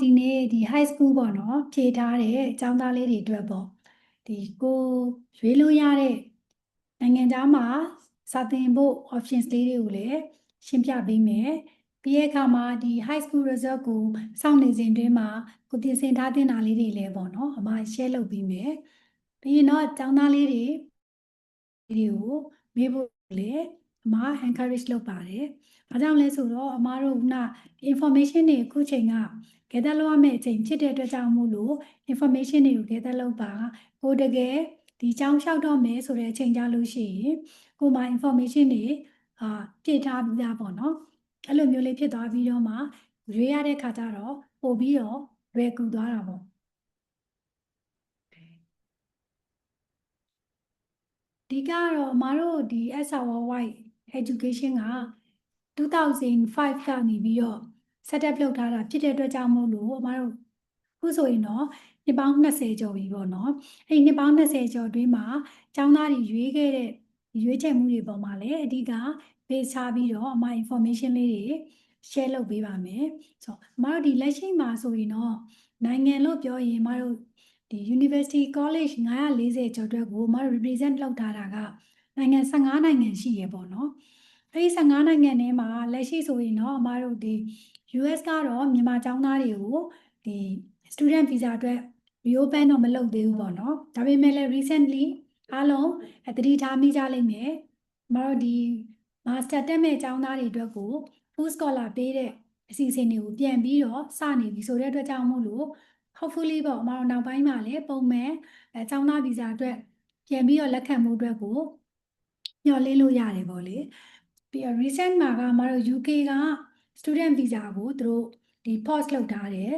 ဒီနေ့ဒီ high school ပေါ့နော်ဖြေထားတဲ့အကြောင်းသားလေးတွေအတွက်ပေါ့ဒီကိုရွေးလို့ရတဲ့နိုင်ငံသားမှာစာသင်ဖို့ options လေးတွေကိုလည်းရှင်းပြပေးမယ်ပြီးရဲ့အခါမှာဒီ high school result ကိုစောင့်နေစဉ်တွင်းမှာကိုပြင်ဆင်ထားတဲ့နာလေးတွေလည်းပေါ့နော်အမ share လုပ်ပေးမယ်ပြီးရင်တော့အကြောင်းသားလေးတွေကိုမေးဖို့လည်းအမ encourage လုပ်ပါတယ်။ဘာကြောင့်လဲဆိုတော့အမတို့က information တွေအခုချိန်က gather လုပ်ရမယ့်အချိန်ဖြစ်တဲ့အတွက်ကြောင့်မို့လို့ information တွေကို gather လုပ်ပါကိုတကယ်ဒီကြောင်းလျှောက်တော့မယ်ဆိုတဲ့အချိန်ကြလို့ရှိရင်ကိုမှ information တွေပြည့်ထားပြီးသားပေါ့နော်အဲ့လိုမျိုးလေးဖြစ်သွားပြီးတော့မှရွေးရတဲ့ခါကျတော့ပို့ပြီးတော့လွယ်ကူသွားတာပေါ့ဒီကတော့အမတို့ဒီ SRY education က2005ကနေပြီးတော့ set up လုပ်ထားတာဖြစ်တဲ့အတွက်ကြောင့်မို့လို့အမတို့ခုဆိုရင်တော့နှစ်ပေါင်း20ကျော်ပြီပေါ့နော်အဲ့နှစ်ပေါင်း20ကျော်အတွင်းမှာကျောင်းသားတွေရွေးခဲ့တဲ့ရွေးချယ်မှုတွေပေါ်မှာလည်းအဓိက base ထားပြီးတော့အမ information လေးတွေ share လုပ်ပေးပါမယ်ဆိုတော့အမတို့ဒီလက်ရှိမှာဆိုရင်တော့နိုင်ငံလို့ပြောရင်အမတို့ဒီ University College 940ကျော်အတွက်ကိုအမတို့ represent လုပ်ထားတာကနိုင်ငံ15နိုင်ငံရှိရပေါ့နော်အဲဒီ15နိုင်ငံထဲမှာလက်ရှိဆိုရင်တော့အမတို့ဒီ US ကတော့မြန်မာကျောင်းသားတွေကိုဒီ student visa အတွက် reopen တော့မလုပ်သေးဘူးပေါ့နော်ဒါပေမဲ့လည်း recently အားလုံးသတိထားမိကြလိမ့်မယ်အမတို့ဒီ master တက်မဲ့ကျောင်းသားတွေအတွက်ကို full scholar ပေးတဲ့အစီအစဉ်တွေကိုပြန်ပြီးတော့စနေပြီဆိုတဲ့အတွက်ကြောင့်မို့လို့ hopefully ပေါ့အမတို့နောက်ပိုင်းမှာလည်းပုံမှန်ကျောင်းသား visa အတွက်ပြန်ပြီးတော့လက်ခံမှုအတွက်ကိုညှော်လင်းလို့ရတယ်ပေါ့လေပြီးတော့ recent မှာကအမတို့ UK က student visa ကိုသူတို့ဒီ pause လုပ်ထားတယ်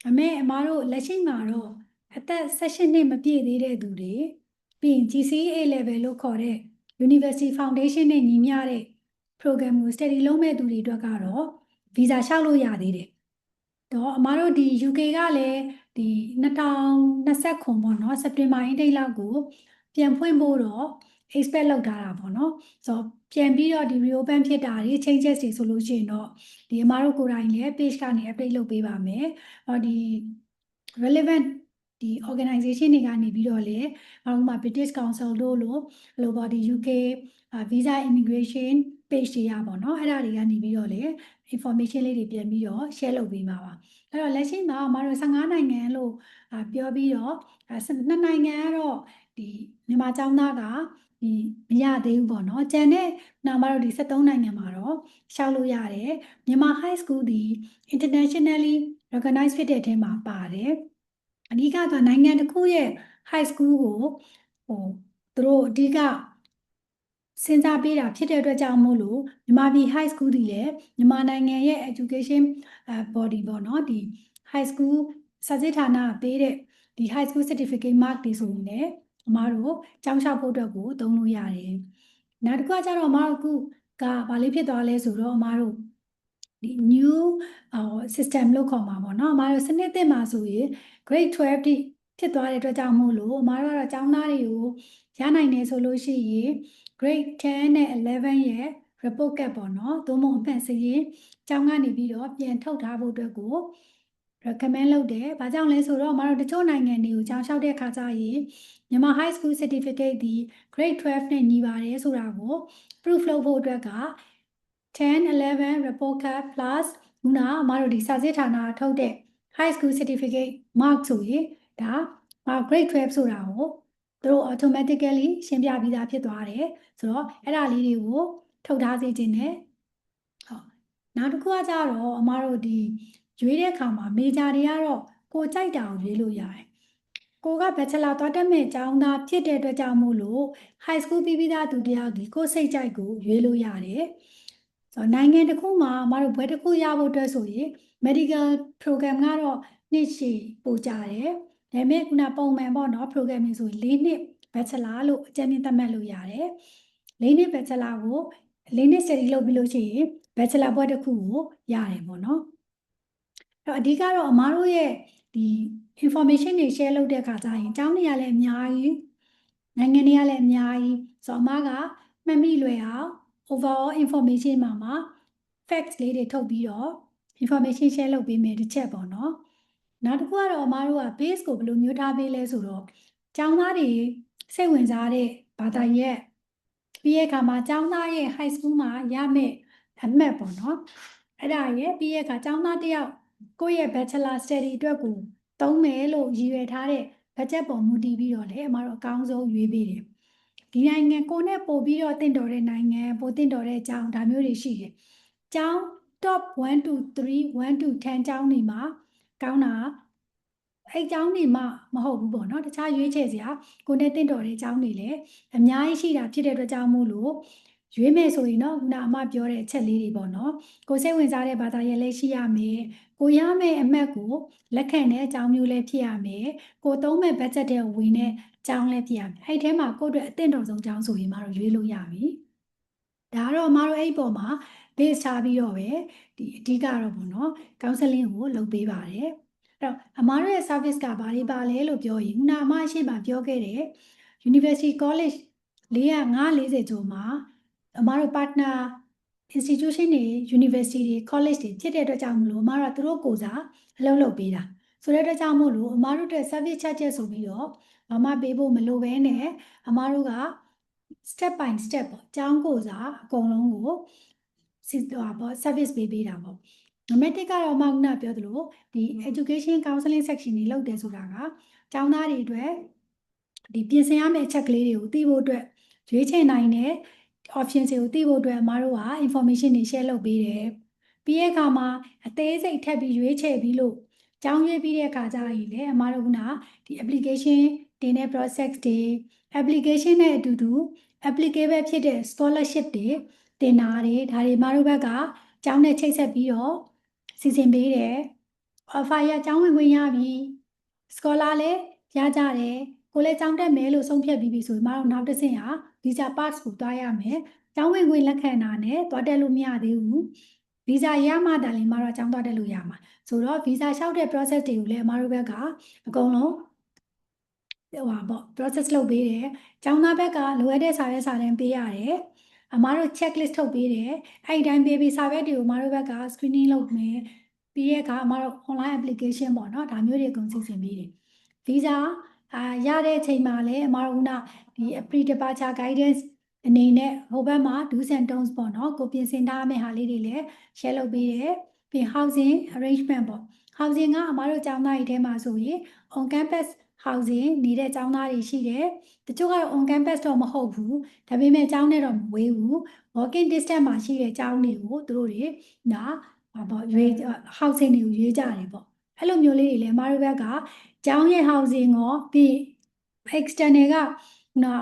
အမေအမတို့လက်ရှိမှာတော့အသက်16နှစ်မပြည့်သေးတဲ့သူတွေပြီးရင် GCA level လို့ခေါ်တဲ့ University Foundation နဲ့ညီမျှတဲ့ program ကို study လုပ်မဲ့သူတွေအတွက်ကတော့ visa လျှောက်လို့ရသေးတယ်တော့အမတို့ဒီ UK ကလည်းဒီ2029ပေါ့နော်စက်တင်ဘာအထိလောက်ကိုပြန်ဖွင့်ဖို့တော့ expect လုပ်ထားတာပေါ့နော်ဆိုတော့ပြန်ပြီးတော့ဒီ reopen ဖြစ်တာတွေ changes တွေဆိုလို့ရှိရင်တော့ဒီအမတို့ကိုယ်တိုင်လည်း page ကနေ update လုပ်ပေးပါမယ်ဒီ relevant ဒီ organization တွေကနေပြီးတော့လည်းဥပမာ British Council တို့လို့ပေါ့ဒီ UK visa immigration page တွေရပါတော့အဲ့ဒါတွေကနေပြီးတော့လည်း information လေးတွေပြန်ပြီးတော့ share လုပ်ပေးပါပါအဲ့တော့လက်ရှိမှာအမတို့15နိုင်ငံလို့ပြောပြီးတော့2နိုင်ငံကတော့ဒီမြန်မာကျောင်းသားကဒီမရသေးဘူးပေါ့နော်ကျန်တဲ့နောက်မှတော့ဒီ73နိုင်ငံမှာတော့ရှောက်လို့ရတယ်မြန်မာ high school ဒီ internationally recognized ဖြစ်တဲ့အထဲမှာပါတယ်အဓိကတော့နိုင်ငံတစ်ခုရဲ့ high school ကိုသူတို့အဓိကစဉ်းစားပေးတာဖြစ်တဲ့အတွက်ကြောင့်မို့လို့မြန်မာပြည် high school ဒီလည်းမြန်မာနိုင်ငံရဲ့ education body ပေါ့နော်ဒီ high school စာစစ်ဌာနပေးတဲ့ဒီ high school certificate mark တွေဆိုရင်လည်းအမတို့ကျောင်းလျှောက်ဖို့အတွက်ကိုသုံးလို့ရတယ်နောက်တစ်ခုကကျတော့အမတို့အခုကဘာလေးဖြစ်သွားလဲဆိုတော့အမတို့ဒီ new system လို့ခေါ်မှာပေါ့နော်အမတို့စနစ်သစ်မှာဆိုရင် grade 12တိဖြစ်သွားတဲ့အတွက်ကြောင့်မို့လို့အမတို့ကတော့ကျောင်းသားတွေကိုရနိုင်တယ်ဆိုလို့ရှိရင် grade 10နဲ့11ရဲ့ report card ပေါ့နော်သို့မဟုတ်အမှတ်စရင်းကျောင်းကနေပြီးတော့ပြန်ထုတ်ထားဖို့အတွက်ကို recommend လုပ်တယ်။ဘာကြောင့်လဲဆိုတော့အမတို့တချို့နိုင်ငံတွေကိုကျောင်းလျှောက်တဲ့အခါကျရင်မြန်မာ high school certificate ဒီ grade 12နဲ့ညီပါတယ်ဆိုတာကို proof လုပ်ဖို့အတွက်က10 11 report card plus ခုနအမတို့ဒီစာစစ်ဌာနထုတ်တဲ့ high school certificate mark ဆိုရင်ဒါ grade 12ဆိုတာကိုသူတို့ automatically ရှင်းပြပြီးသားဖြစ်သွားတယ်ဆိုတော့အဲ့ဒါလေးတွေကိုထုတ်ထားစေခြင်းနဲ့ဟုတ်နောက်တစ်ခုကကြတော့အမတို့ဒီရွေးတဲ့အခါမှာ major တွေကတော့ကိုကြိုက်တာကိုရွေးလို့ရတယ်ကိုက bachelor သွားတက်မဲ့အကြောင်းသားဖြစ်တဲ့အတွက်ကြောင့်မို့လို့ high school ပြီးပြီးသားသူတယောက်ဒီကိုစိတ်ကြိုက်ကိုရွေးလို့ရတယ်ဆိုတော့နိုင်ငံတစ်ခုမှာအမတို့ဘွဲတစ်ခုရဖို့အတွက်ဆိုရင် medical program ကတော့နှစ်ရှည်ပိုကြတယ်ဒါပေမဲ့ခုနပုံမှန်ပေါ့နော် program တွေဆိုရင်4နှစ် bachelor လို့အကြမ်းမြင့်သတ်မှတ်လို့ရတယ်4နှစ် bachelor ကို4နှစ် study လုပ်ပြီးလို့ရှိရင် bachelor ဘွဲတစ်ခုကိုရတယ်ပေါ့နော်အဲ့တော့အဓိကတော့အမတို့ရဲ့ဒီ information တွေ share လုပ်တဲ့အခါကျရင်အကြောင်းတွေကလည်းအများကြီးနိုင်ငံတွေကလည်းအများကြီးဆိုတော့အမကမှတ်မိလွယ်အောင် overall information မှာ facts လေးတွေထုတ်ပြီးတော့ information share လုပ်ပေးမယ်တစ်ချက်ပေါ့နော် နောက်တစ်ခုကတော့အမားတို့က base ကိုဘယ်လိုမျိုးထားပေးလဲဆိုတော့ကျောင်းသားတွေစိတ်ဝင်စားတဲ့ဘာသာရပ်ပြီးရဲ့အခါမှာကျောင်းသားရဲ့ high school မှာရမယ့်အမှတ်ပေါ့နော်အဲ့ဒါရဲ့ပြီးရဲ့အခါကျောင်းသားတစ်ယောက်ကိုယ့်ရဲ့ bachelor study အတွက်ကိုသုံးမယ်လို့ရည်ရွယ်ထားတဲ့ budget ပေါ်မူတည်ပြီးတော့လည်းအမားတို့အကောင်းဆုံးရွေးပေးတယ်ဒီနိုင်ငံကိုနဲ့ပို့ပြီးတော့တင့်တော်တဲ့နိုင်ငံပို့တင့်တော်တဲ့အကြောင်းဒါမျိုးတွေရှိတယ်ကျောင်း top 1 to 3 1 to 10ကျောင်းတွေမှာကောင်းတာအဲ့ကျောင်းတွေမှမဟုတ်ဘူးပေါ့နော်တခြားရွေးချယ်စရာကိုနဲ့တင့်တော်တဲ့ကျောင်းတွေလည်းအများကြီးရှိတာဖြစ်တဲ့အတွက်ကြောင့်မို့လို့ရွေးမယ်ဆိုရင်တော့ခုနအမပြောတဲ့အချက်လေးတွေပေါ့နော်ကိုစိတ်ဝင်စားတဲ့ဘာသာရပ်လည်းရှိရမယ်ကိုရမယ့်အမှတ်ကိုလက်ခံတဲ့အကြောင်းမျိုးလည်းဖြစ်ရမယ်ကိုသုံးမဲ့ budget တဲ့ဝင်တဲ့အကြောင်းလည်းဖြစ်ရမယ်အဲ့ထဲမှာကိုယ့်အတွက်အသင့်တော်ဆုံးအကြောင်းဆိုရင်မှတော့ရွေးလို့ရပြီဒါကတော့အမတို့အဲ့ဒီပေါ်မှာ base ထားပြီးတော့ပဲဒီအဓိကတော့ပေါ့နော် counseling ကိုလုပ်ပေးပါတယ်အဲ့တော့အမတို့ရဲ့ service ကဘာတွေပါလဲလို့ပြောရင်ခုနအမရှိမှပြောခဲ့တဲ့ University College 440ကျော်မှာအမတို့ partner institution တွေ university တွေ college တွေဖြစ်တဲ့အတွက်ကြောင့်မလို့အမတို့ကသူတို့ကိုယ်စားအလုပ်လုပ်ပေးတာဆိုတဲ့အတွက်ကြောင့်မို့လို့အမတို့တဲ့ service charges ဆိုပြီးတော့ဘာမှပေးဖို့မလိုဘဲနဲ့အမတို့က step by step ပေါ့အကြောင်းကိုစားအကုန်လုံးကိုservice ပေးတာပေါ့နံပါတ်1ကတော့မှခုနပြောသလိုဒီ education counseling section တွေလုပ်တယ်ဆိုတာကကျောင်းသားတွေအတွက်ဒီပြင်ဆင်ရမယ့်အချက်ကလေးတွေကိုသိဖို့အတွက်ရွေးချယ်နိုင်တဲ့ option တွေကိုသိဖို့အတွက်အမတို့က information တွေ share လုပ်ပေးတယ်ပြီးရဲ့အခါမှာအသေးစိတ်ထပ်ပြီးရွေးချယ်ပြီးလို့ကျောင်းရွေးပြီးတဲ့အခါကျရင်လည်းအမတို့ကဒီ application တင်တဲ့ process တွေ application နဲ့အတူတူ applicable ဖြစ်တဲ့ scholarship တွေတင်တာတွေဒါတွေမတို့ဘက်ကကျောင်းနဲ့ချိတ်ဆက်ပြီးတော့စီစဉ်ပေးတယ် offer ရကျောင်းဝင်ခွင့်ရပြီ scholar လည်းရကြတယ်ကိုလည်းကျောင်းတက်မယ်လို့ဆုံးဖြတ်ပြီးပြီဆိုရင်မတို့နောက်တစ်ဆင့်ဟာ visa pass ကိုတွားရမယ်ကျောင်းဝင်ခွင့်လက်ခံတာနဲ့တွားတက်လို့မရသေးဘူး visa ရမှတည်းမတို့ကျောင်းတွားတက်လို့ရမှာဆိုတော့ visa လျှောက်တဲ့ process တွေကိုလည်းအမတို့ဘက်ကအကုန်လုံးပေါ့ process လုပ်ပေးတယ်ကျောင်းသားဘက်ကလိုအပ်တဲ့စာရွက်စာတမ်းပေးရတယ်အမတို့ checklist ထုတ်ပေးတယ်အဲ့ဒီတိုင်းပေးပြီးစာရွက်တွေကိုအမတို့ဘက်က screening လုပ်မယ်ပြီးတဲ့အခါအမတို့ online application ပေါ့နော်ဒါမျိုးတွေအကုန်စီစဉ်ပေးတယ် visa ရတဲ့အချိန်မှာလည်းအမတို့ဒီ pre departure guidance အနေနဲ့ဟိုဘက်မှာ do's and don'ts ပေါ့နော်ကိုပြင်ဆင်ထားမယ့်ဟာလေးတွေလည်း share လုပ်ပေးတယ်ပြီး housing arrangement ပေါ့ housing ကအမတို့ကျောင်းသားတွေထဲမှာဆိုရင် on campus housing နေတဲ့ကျောင်းသားတွေရှိတယ်တချို့ကတော့ on campus တော့မဟုတ်ဘူးဒါပေမဲ့ကျောင်းနဲ့တော့မဝေးဘူး walking distance မှာရှိတဲ့ကျောင်းတွေကိုသူတို့တွေရွေး housing တွေကိုရွေးကြတယ်ပေါ့အဲ့လိုမျိုးလေးတွေလည်းအမတို့ဘက်ကကျောင်းရဲ့ housing ရောပြီး external က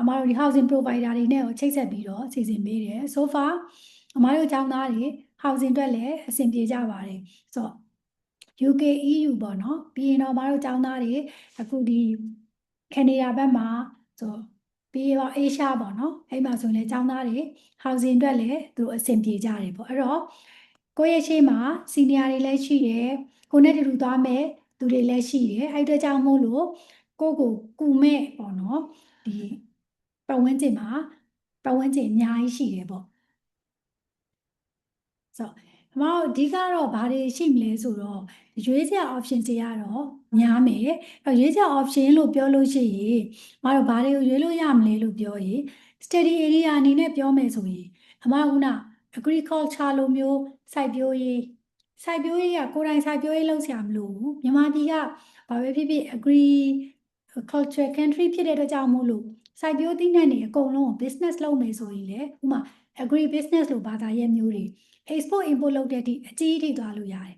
အမတို့ဒီ housing provider တွေနဲ့ချိတ်ဆက်ပြီးတော့စီစဉ်ပေးတယ် so far အမတို့ကျောင်းသားတွေ housing အတွက်လည်းအဆင်ပြေကြပါတယ်ဆိုတော့ UK EU ပေါ့နော်ပြီးရင်တော့အမတို့ကျောင်းသားတွေအခုဒီ Canada ဘက်မှာဆိုပြီးတော့ Asia ပေါ့နော်အဲ့မှာဆိုရင်လည်းကျောင်းသားတွေ housing အတွက်လည်းသူတို့အဆင်ပြေကြတယ်ပေါ့အဲ့တော့ကိုယ့်ရဲ့ရှေ့မှာ senior တွေလည်းရှိတယ်ကိုနဲ့တူတူသွားမယ်သူတွေလည်းရှိတယ်အဲ့အတွက်ကြောင့်မို့လို့ကိုကူမဲ့ပေါ့နော်ဒီပတ်ဝန်းကျင်မှာပတ်ဝန်းကျင်အများကြီးရှိတယ်ပေါ့ဆိုတော့အမတို့အဓိကတော့ဘာတွေရှိမလဲဆိုတော့ရွေးစရာ option တွေကတော့များမယ်ရွေးစရာ option လို့ပြောလို့ရှိရင်အမတို့ဘာတွေကိုရွေးလို့ရမလဲလို့ပြောရင် study area အနေနဲ့ပြောမယ်ဆိုရင်အမတို့agriculture လိုမျိုးစိုက်ပျိုးရေးကကိုယ်တိုင်စိုက်ပျိုးရေးလုပ်ဆရာမလိုဘူးမြန်မာပြည်ကဘာပဲဖြစ်ဖြစ် agriculture country ဖြစ်တဲ့အတွက်ကြောင့်မို့လို့စိုက်ပျိုးသီးနှံတွေအကုန်လုံးကို business လုပ်မယ်ဆိုရင်လေဥပမာ agri business လို့ဘာသာရပ်မျိုးတွေ export import လုပ်တဲ့အထိအကြီးအထိသွားလို့ရတယ်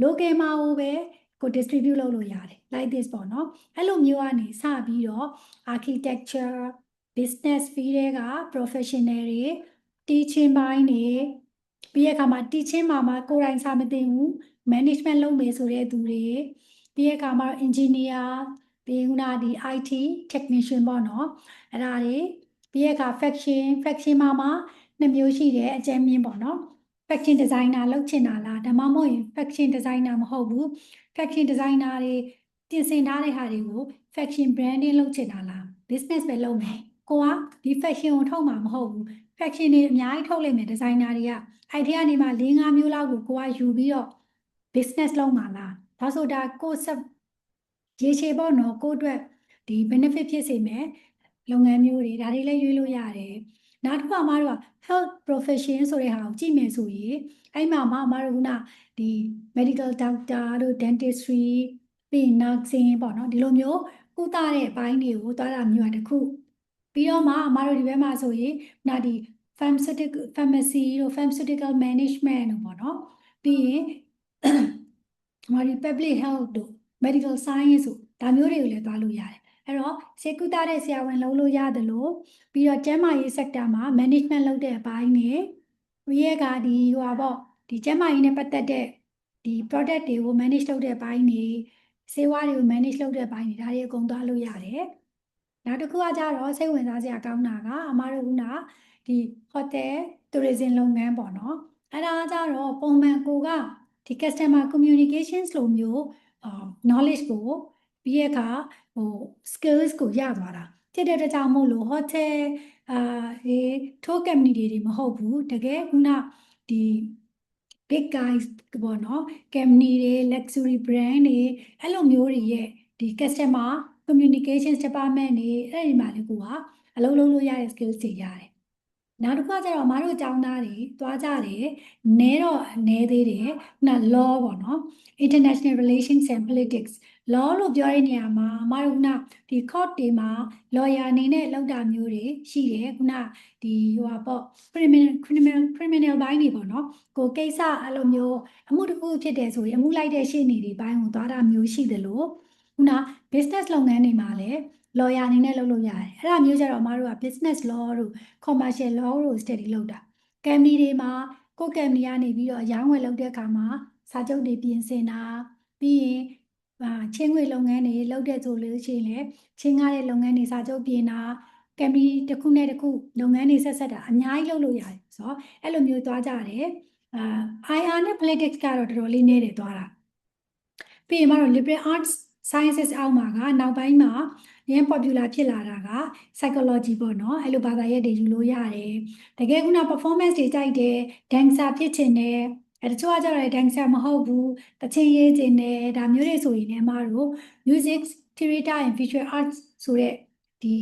local မှာပဲကို distribute လုပ်လို့ရတယ် like this ပေါ့နော်အဲ့လိုမျိုးကနေစပြီးတော့ architecture business field တွေက professional တွေ teaching ပိုင်းတွေပြီးတဲ့အခါမှာ teaching မှာကိုယ်တိုင်စာမသင်ဘူး management လုပ်မယ်ဆိုတဲ့သူတွေပြီးတဲ့အခါမှာ engineer ပြီးဒီ IT technician ပေါ့နော်အဲ့ဒါတွေပြီးတဲ့အခါ fashion မှာနှစ်မျိုးရှိတယ်အကြမ်းမြင်ပေါ့နော် fashion designer လုပ်ချင်တာလားဒါမှမဟုတ်ရင် fashion designer မဟုတ်ဘူး fashion designer တွေတင်ဆင်ထားတဲ့ဟာတွေကို fashion branding လုပ်ချင်တာလား business ပဲလုပ်မယ်ကိုကဒီ fashion ကိုထုတ်မှာမဟုတ်ဘူး fashion တွေအများကြီးထုတ်လိုက်မယ် designer တွေကအဲ့ဒီကနေမှ၄-၅မျိုးလောက်ကိုကယူပြီးတော့ business လုပ်မှာလားဒါဆိုဒါကို ရေရှည်ပေါ့နော်ကိုယ့်အတွက်ဒီ benefit ဖြစ်စေမယ်လုပ်ငန်းမျိုးတွေဒါတွေလည်းရွေးလို့ရတယ်နောက်တစ်ခါအမတို့က health profession ဆိုတဲ့ဟာကိုကြည့်မယ်ဆိုရင်အဲ့မှာအမတို့ကဒီ medical doctor တို့ dentistry ပြီးရင် nursing ပေါ့နော်ဒီလိုမျိုးကုသတဲ့အပိုင်းတွေကိုသွားတာမျိုးတစ်ခုပြီးတော့မှအမတို့ဒီဘက်မှာဆိုရင်ဒီ pharmacy တို့ pharmaceutical management တို့ပေါ့နော်ပြီးရင်ဒီ public health တို့ medical science တို့ဒါမျိုးတွေကိုလည်းသွားလို့ရတယ်အဲ့တော့ဆေးကုသတဲ့ဆရာဝန်လုပ်လို့ရတယ်လို့ပြီးတော့ကျန်းမာရေး sector မှာ management လုပ်တဲ့အပိုင်းတွေပြီးရကဒီကျန်းမာရေးနဲ့ပတ်သက်တဲ့ဒီ product တွေကို manage လုပ်တဲ့အပိုင်းတွေဆေးဝါးတွေကို manage လုပ်တဲ့အပိုင်းတွေဒါတွေအကုန်သွားလို့ရတယ်နောက်တစ်ခုကကြတော့စိတ်ဝင်စားစရာကောင်းတာကအမတို့ကဒီ hotel tourism လုပ်ငန်းပေါ့နော်အဲ့ဒါကြတော့ပုံမှန်ကိုကဒီ customer communications လိုမျိုးknowledge ကိုပြီးရခါskills ကိုရသွားတာဖြစ်တဲ့အတွက်ကြောင့်မို့လို့ hotel tour company တွေမဟုတ်ဘူးတကယ်ဒီ big guys ပေါ့နော် company တွေ luxury brand တွေအဲ့လိုမျိုးတွေရဲ့ဒီ customer communications department တွေအဲ့ဒီမှာလေကိုကအလုပ်လုပ်လို့ရတဲ့ skills တွေရတယ်နောက်တစ်ခါကျတော့အမတို့အကြောင်းသားတွေသွားကြတယ်နဲတော့နဲသေးတယ်law ပေါ့နော် international relations and politics law လို့ပြောတဲ့နေရာမှာအမတို့ဒီ court တွေမှာ lawyer အနေနဲ့လောက်တာမျိုးတွေရှိတယ်ဒီcriminal ဘိုင်းတွေပေါ့နော်ကိုကိစ္စအဲ့လိုမျိုးအမှုတစ်ခုဖြစ်တယ်ဆိုရင်အမှုလိုက်တဲ့ရှေ့နေတွေဘိုင်းကိုသွားတာမျိုးရှိတယ်လို့business လုပ်ငန်းတွေမှာလည်း lawyer အနေနဲ့လုပ်လို့ရတယ်အဲ့ဒါမျိုးကျတော့အမတို့က business law တို့ commercial law တို့ study လုပ်တာ company တွေမှာကို company ကနေပြီးတော့ရောင်းဝယ်လုပ်တဲ့အခါမှာစာချုပ်တွေပြင်ဆင်တာပြီးရင်ချင်းငွေလုပ်ငန်းတွေလုပ်တဲ့ဆိုလို့ရှိရင်လည်းချင်းကားတဲ့လုပ်ငန်းတွေစာချုပ်ပြင်တာ company တစ်ခုနဲ့တစ်ခုလုပ်ငန်းတွေဆက်တာအများကြီးလုပ်လို့ရတယ်ဆိုတော့အဲ့လိုမျိုးသွားကြတယ်IR နဲ့ politics ကတော့တော်တော်လေးနည်းတယ်သွားတာပြီးရင်မတို့ liberal arts sciences အောက်မှာကနောက်ပိုင်းမှာရင်း popular ဖြစ်လာတာက psychology ပေါ့နော်အဲ့လိုဘာသာရပ်တွေယူလို့ရတယ်တကယ်performance တွေကြိုက်တယ် dancer ဖြစ်ချင်တယ်တချို့ကကြတော့ dancer မဟုတ်ဘူးတချင်းရေးချင်တယ်ဒါမျိုးတွေဆိုရင်လည်းအမတို့ music theater and visual arts ဆိုတဲ့ဒီ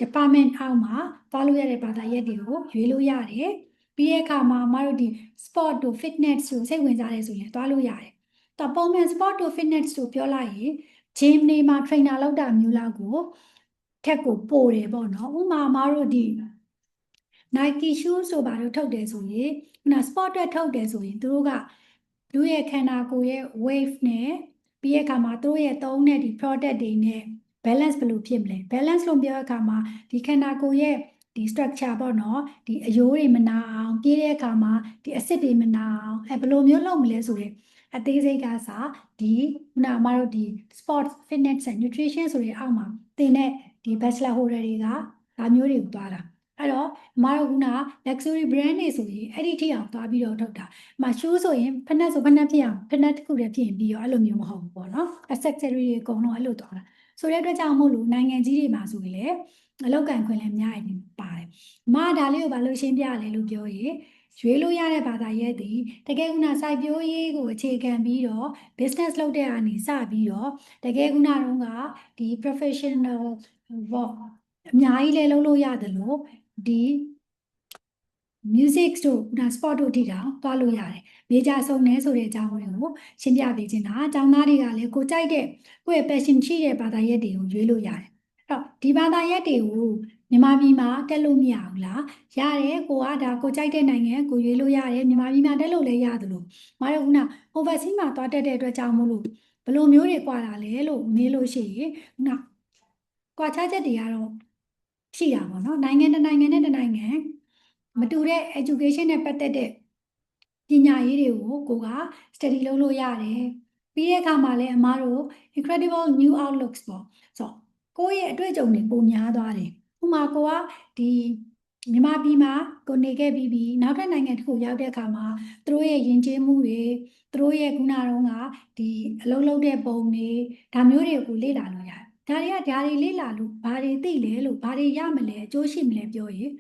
department အောက်မှာသွားလို့ရတဲ့ဘာသာရပ်တွေကိုရွေးလို့ရတယ်ပြီးတဲ့အခါမှာအမတို့ဒီ sport တို့ fitness တို့စိတ်ဝင်စားတယ်ဆိုရင်သွားလို့ရတယ်ပုံမှန် sport တို့ fitness တို့ပြောလိုက်ရင် gym တွေမှာ trainer လောက်တာမျိုးလောက်ကိုထက်ကိုပိုတယ်ပေါ့နော်ဥမာအမတို့ဒီ Nike shoes ဆိုပါတော့ထုတ်တယ်ဆိုရင်sport အတွက်ထုတ်တယ်ဆိုရင်သူတို့ကလူရဲ့ခန္ဓာကိုယ်ရဲ့ wave နဲ့ပြီးရဲ့အခါမှာသူတို့ရဲ့သုံးတဲ့ဒီ product တွေနဲ့ balance ဘယ်လိုဖြစ်မလဲ balance လို့ပြောတဲ့အခါမှာဒီခန္ဓာကိုယ်ရဲ့ဒီ structure ပေါ့နော်ဒီအယိုးတွေမနာအောင်ပြေးတဲ့အခါမှာဒီ acid တွေမနာအောင်ဘယ်လိုမျိုးလုပ်မလဲဆိုရင်အသေးစိတ်ကစားဒီအမတို့ဒီ sports fitness and nutrition ဆိုတဲ့အောက်မှာသင်တဲ့ဒီ bachelor holder တွေကဒါမျိုးတွေကိုသွားတာအဲ့တော့အမတို့luxury brand တွေဆိုရင်အဲ့ဒီထိအောင်သွားပြီးတော့ထုတ်တာshoe ဆိုရင်ဖက်နက်ဆိုဖက်နက်ဖြစ်အောင်ဖက်နက်တစ်ခုတည်းဖြစ်ရင်ပြီးရောအဲ့လိုမျိုးမဟုတ်ဘူးပေါ့နော် accessory တွေအကုန်လုံးအဲ့လိုသွားတာဆိုတဲ့အတွက်ကြောင့်မို့လို့နိုင်ငံကြီးတွေမှာဆိုရင်လေအလောက်ကန်ခွင့်လည်းအများကြီးပါတယ်ဒါလေးကိုဘာလို့ရှင်းပြလဲလို့ပြောရင်ရွေးလို့ရတဲ့ဘာသာရပ်တွေတကယ်စိုက်ပျိုးရေးကိုအခြေခံပြီးတော့ business လုပ်တဲ့အနေစပြီးတော့တကယ်တုန်းကဒီ professional ပေါ့အများကြီးလည်းလုပ်လို့ရတယ်လို့ဒီ music တို့sport တို့ထိတောင်သွားလို့ရတယ်။မေဂျာဆုံးနေဆိုတဲ့အကြောင်းကိုရှင်းပြပေးချင်တာ။အကြောင်းသားတွေကလည်းကိုကြိုက်တဲ့ကိုယ့်ရဲ့ passion ရှိတဲ့ဘာသာရပ်တွေကိုရွေးလို့ရတယ်။အဲ့တော့ဒီဘာသာရပ်တွေကိုမြန်မာပြည်မှာတက်လို့မရဘူးလား။ရတယ်ကိုကကိုကြိုက်တဲ့နိုင်ငံကိုရွေးလို့ရတယ်မြန်မာပြည်မှာတက်လို့လည်းရတယ်လို့။မတို့overseas မှာသွားတက်တဲ့အတွက်ကြောင့်မို့လို့ဘယ်လိုမျိုးတွေကွာတာလဲလို့မေးလို့ရှိရင်ကွာခြားချက်တွေကတော့ရှိတာပေါ့နော်။နိုင်ငံတစ်နိုင်ငံနဲ့တစ်နိုင်ငံမတူတဲ့ education နဲ့ပတ်သက်တဲ့ပညာရေးတွေကိုကိုက study လုပ်လို့ရတယ်ပြီးတဲ့အခါမှာလည်းအမားတို့ incredible new outlooks ပေါ့ဆိုတော့ကိုယ့်ရဲ့အတွေ့အကြုံတွေပုံများသွားတယ်ဥပမာကိုကဒီမြန်မာပြည်မှာကိုနေခဲ့ပြီးနောက်ထပ်နိုင်ငံတစ်ခုရောက်တဲ့အခါမှာသူတို့ရဲ့ယဉ်ကျေးမှုတွေသူတို့ရဲ့ဒီအလုပ်လုပ်တဲ့ပုံတွေဒါမျိုးတွေကိုလေ့လာလို့ရတယ်ဒါတွေလေ့လာလို့ဘာတွေသိလဲလို့ဘာတွေရမလဲအကျိုးရှိမလဲပြောရင်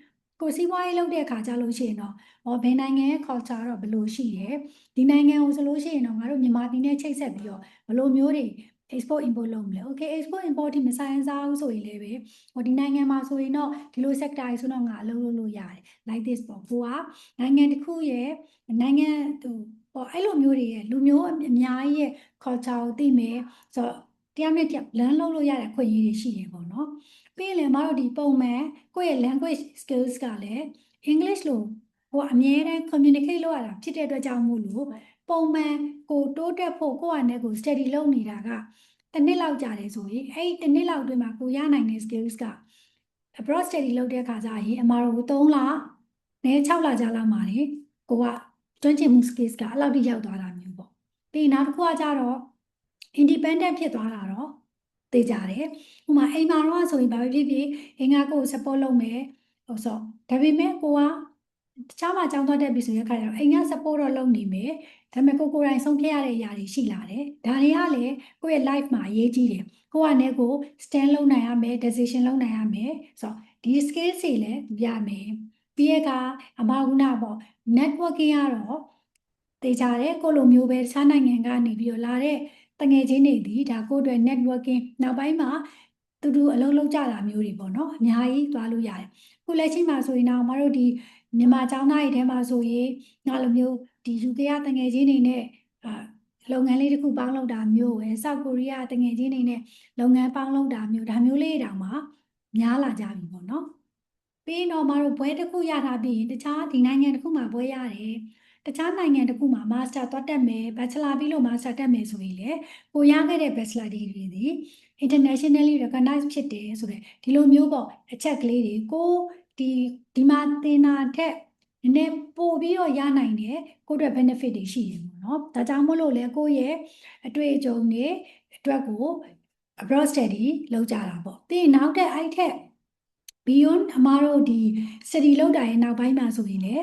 ကိုစီးပွားရေးလုပ်တဲ့အခါကျလို့ရှိရင်တော့ဘယ်နိုင်ငံရဲ့ culture တော့ဘယ်လိုရှိတယ်ဒီနိုင်ငံကိုဆိုလို့ရှိရင်တော့ငါတို့မြန်မာပြည်နဲ့ချိတ်ဆက်ပြီးတော့ဘယ်လိုမျိုးတွေ export import လုပ်မလဲ okay export import ဒီမဆိုင်စားဘူးဆိုရင်လည်းပဲဟိုဒီနိုင်ငံမှာဆိုရင်တော့ဒီလို sector ကြီးဆိုတော့ငါအလုပ်လုပ်လို့ရတယ် like this ပေါ့ကိုကနိုင်ငံတစ်ခုရဲ့နိုင်ငံဟိုပေါ့အဲ့လိုမျိုးတွေရဲ့လူမျိုးအများကြီးရဲ့ culture ကိုသိမယ်ဆိုတော့တရားနဲ့တရားလမ်းလုပ်လို့ရတဲ့ခွင့်ရည်တွေရှိတယ်ပေါ့နော်ပြီးရင်လည်းမတို့ဒီပုံမှန်ကိုယ့်ရဲ့ language skills ကလည်း English လို့ဟိုအမြဲတမ်း communicate လုပ်ရတာဖြစ်တဲ့အတွက်ကြောင့်မို့လို့ပုံမှန်ကိုတိုးတက်ဖို့ကိုယ့်အနေနဲ့ကို study လုပ်နေတာကတစ်နှစ်လောက်ကြာတယ်ဆိုရင်အဲ့တစ်နှစ်လောက်အတွင်းမှာကိုရနိုင်တဲ့ skills က abroad study လုပ်တဲ့အခါကျရင်အမှားတို့3လနဲ့6လကြာလောက်မှာနေကိုကကျွမ်းကျင်မှု skills ကအဲ့လောက်ထိရောက်သွားတာမျိုးပေါ့ပြီးနောက်တစ်ခုကကြတော့ independent ဖြစ်သွားတာတော့သိကြတယ်ဥပမာအိမ်မှာတော့ဆိုရင်ဘာဖြစ်ဖြစ်အင်္ဂါကို support လုပ်မယ်ဟိုဆိုဒါပေမဲ့ကိုကတခြားမှာကြောင်းသွားတတ်ပြီဆိုတဲ့အခါကျတော့အိမ်က support တော့လုပ်နေမယ်ဒါပေမဲ့ကိုယ်တိုင်ဆုံးဖြတ်ရတဲ့အရာတွေရှိလာတယ်ဒါတွေကလည်းကိုယ့်ရဲ့ life မှာအရေးကြီးတယ်ကိုကနဲ့ကို stand လုပ်နိုင်ရမယ် decision လုပ်နိုင်ရမယ်ဆိုတော့ဒီ skills တွေလည်းရမယ်ပြီးရကအမကုနာပေါ့ networking ကတော့တေချာတယ်ကိုလိုမျိုးပဲတခြားနိုင်ငံကနေပြီးတော့လာတဲ့တငယ်ချင်းတွေဒီဒါကိုအတွက် networking နောက်ပိုင်းမှာတူတူအလုပ်လုပ်ကြတာမျိုးတွေပေါ့နော်အများကြီးသွားလို့ရတယ်ခုလက်ရှိမှာဆိုရင်တော့မတို့ဒီမြန်မာကျောင်းသားတွေထဲမှာဆိုရင်ငါလိုမျိုးဒီ UK ကတငယ်ချင်းတွေနဲ့လုပ်ငန်းလေးတစ်ခုပေါင်းလုပ်တာမျိုးပဲဆောက်ကိုရီးယားတငယ်ချင်းတွေနဲ့လုပ်ငန်းပေါင်းလုပ်တာမျိုးဒါမျိုးလေးတောင်မှများလာကြပြီပေါ့နော်ပြီးရင်တော့မတို့ဘွဲတစ်ခုရထားပြီးရင်တခြားဒီနိုင်ငံတစ်ခုမှာဘွဲရတယ်တခြားနိုင်ငံတစ်ခုမှာ master သွားတက်မယ် bachelor ပြီးလို့ master တက်မယ်ဆိုရင်လေကိုရခဲ့တဲ့ bachelor degree တွေ internationally recognized ဖြစ်တယ်ဆိုတဲ့ဒီလိုမျိုးပေါ့အချက်ကလေးတွေကိုဒီမှာသင်တာထက်နည်းနည်းပို့ပြီးတော့ရနိုင်တယ်ကိုယ့်အတွက် benefit တွေရှိတယ်ပေါ့နော်ဒါကြောင့်မို့လို့လေကိုယ့်ရဲ့အတွေ့အကြုံတွေအတွက်ကို abroad study လုပ်ကြတာပေါ့ပြီးရင်နောက်တဲ့အဲ့ထက် beyond အမားတို့ဒီ study လုပ်တာရဲ့နောက်ပိုင်းမှာဆိုရင်လေ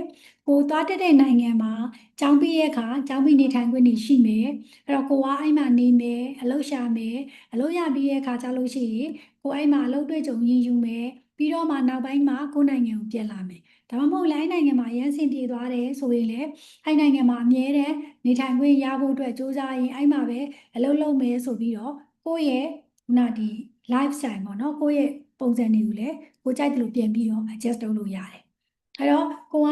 ကိုသွားတက်တဲ့နိုင်ငံမှာကျောင်းပြီးရဲ့အခါကျောင်းပြီးနေထိုင်ခွင့်တွေရှိမယ်အဲ့တော့ကိုကအဲ့မှာနေမယ်အလုပ်ရှာမယ်အလုပ်ရပြီးရဲ့အခါကျလို့ရှိရင်ကိုအဲ့မှာအလုပ်တွေ့ကြုံရင်းယူမယ်ပြီးတော့မှနောက်ပိုင်းမှာကိုနိုင်ငံကိုပြန်လာမယ်ဒါမှမဟုတ်လိုင်းနိုင်ငံမှာရမ်းစင်ပြေသွားတယ်ဆိုရင်လေအဲ့နိုင်ငံမှာအမြဲတမ်းနေထိုင်ခွင့်ရဖို့အတွက်စူးစမ်းရင်အဲ့မှာပဲအလုပ်လုပ်မယ်ဆိုပြီးတော့ကိုယ့်ရဲ့ခုနဒီ lifestyle ပေါ့နော်ကိုယ့်ရဲ့ပုံစံတွေကိုလည်းကိုကြိုက်တယ်လို့ပြင်ပြီးတော့ adjust လုပ်လို့ရတယ်အဲ့တော့ကိုက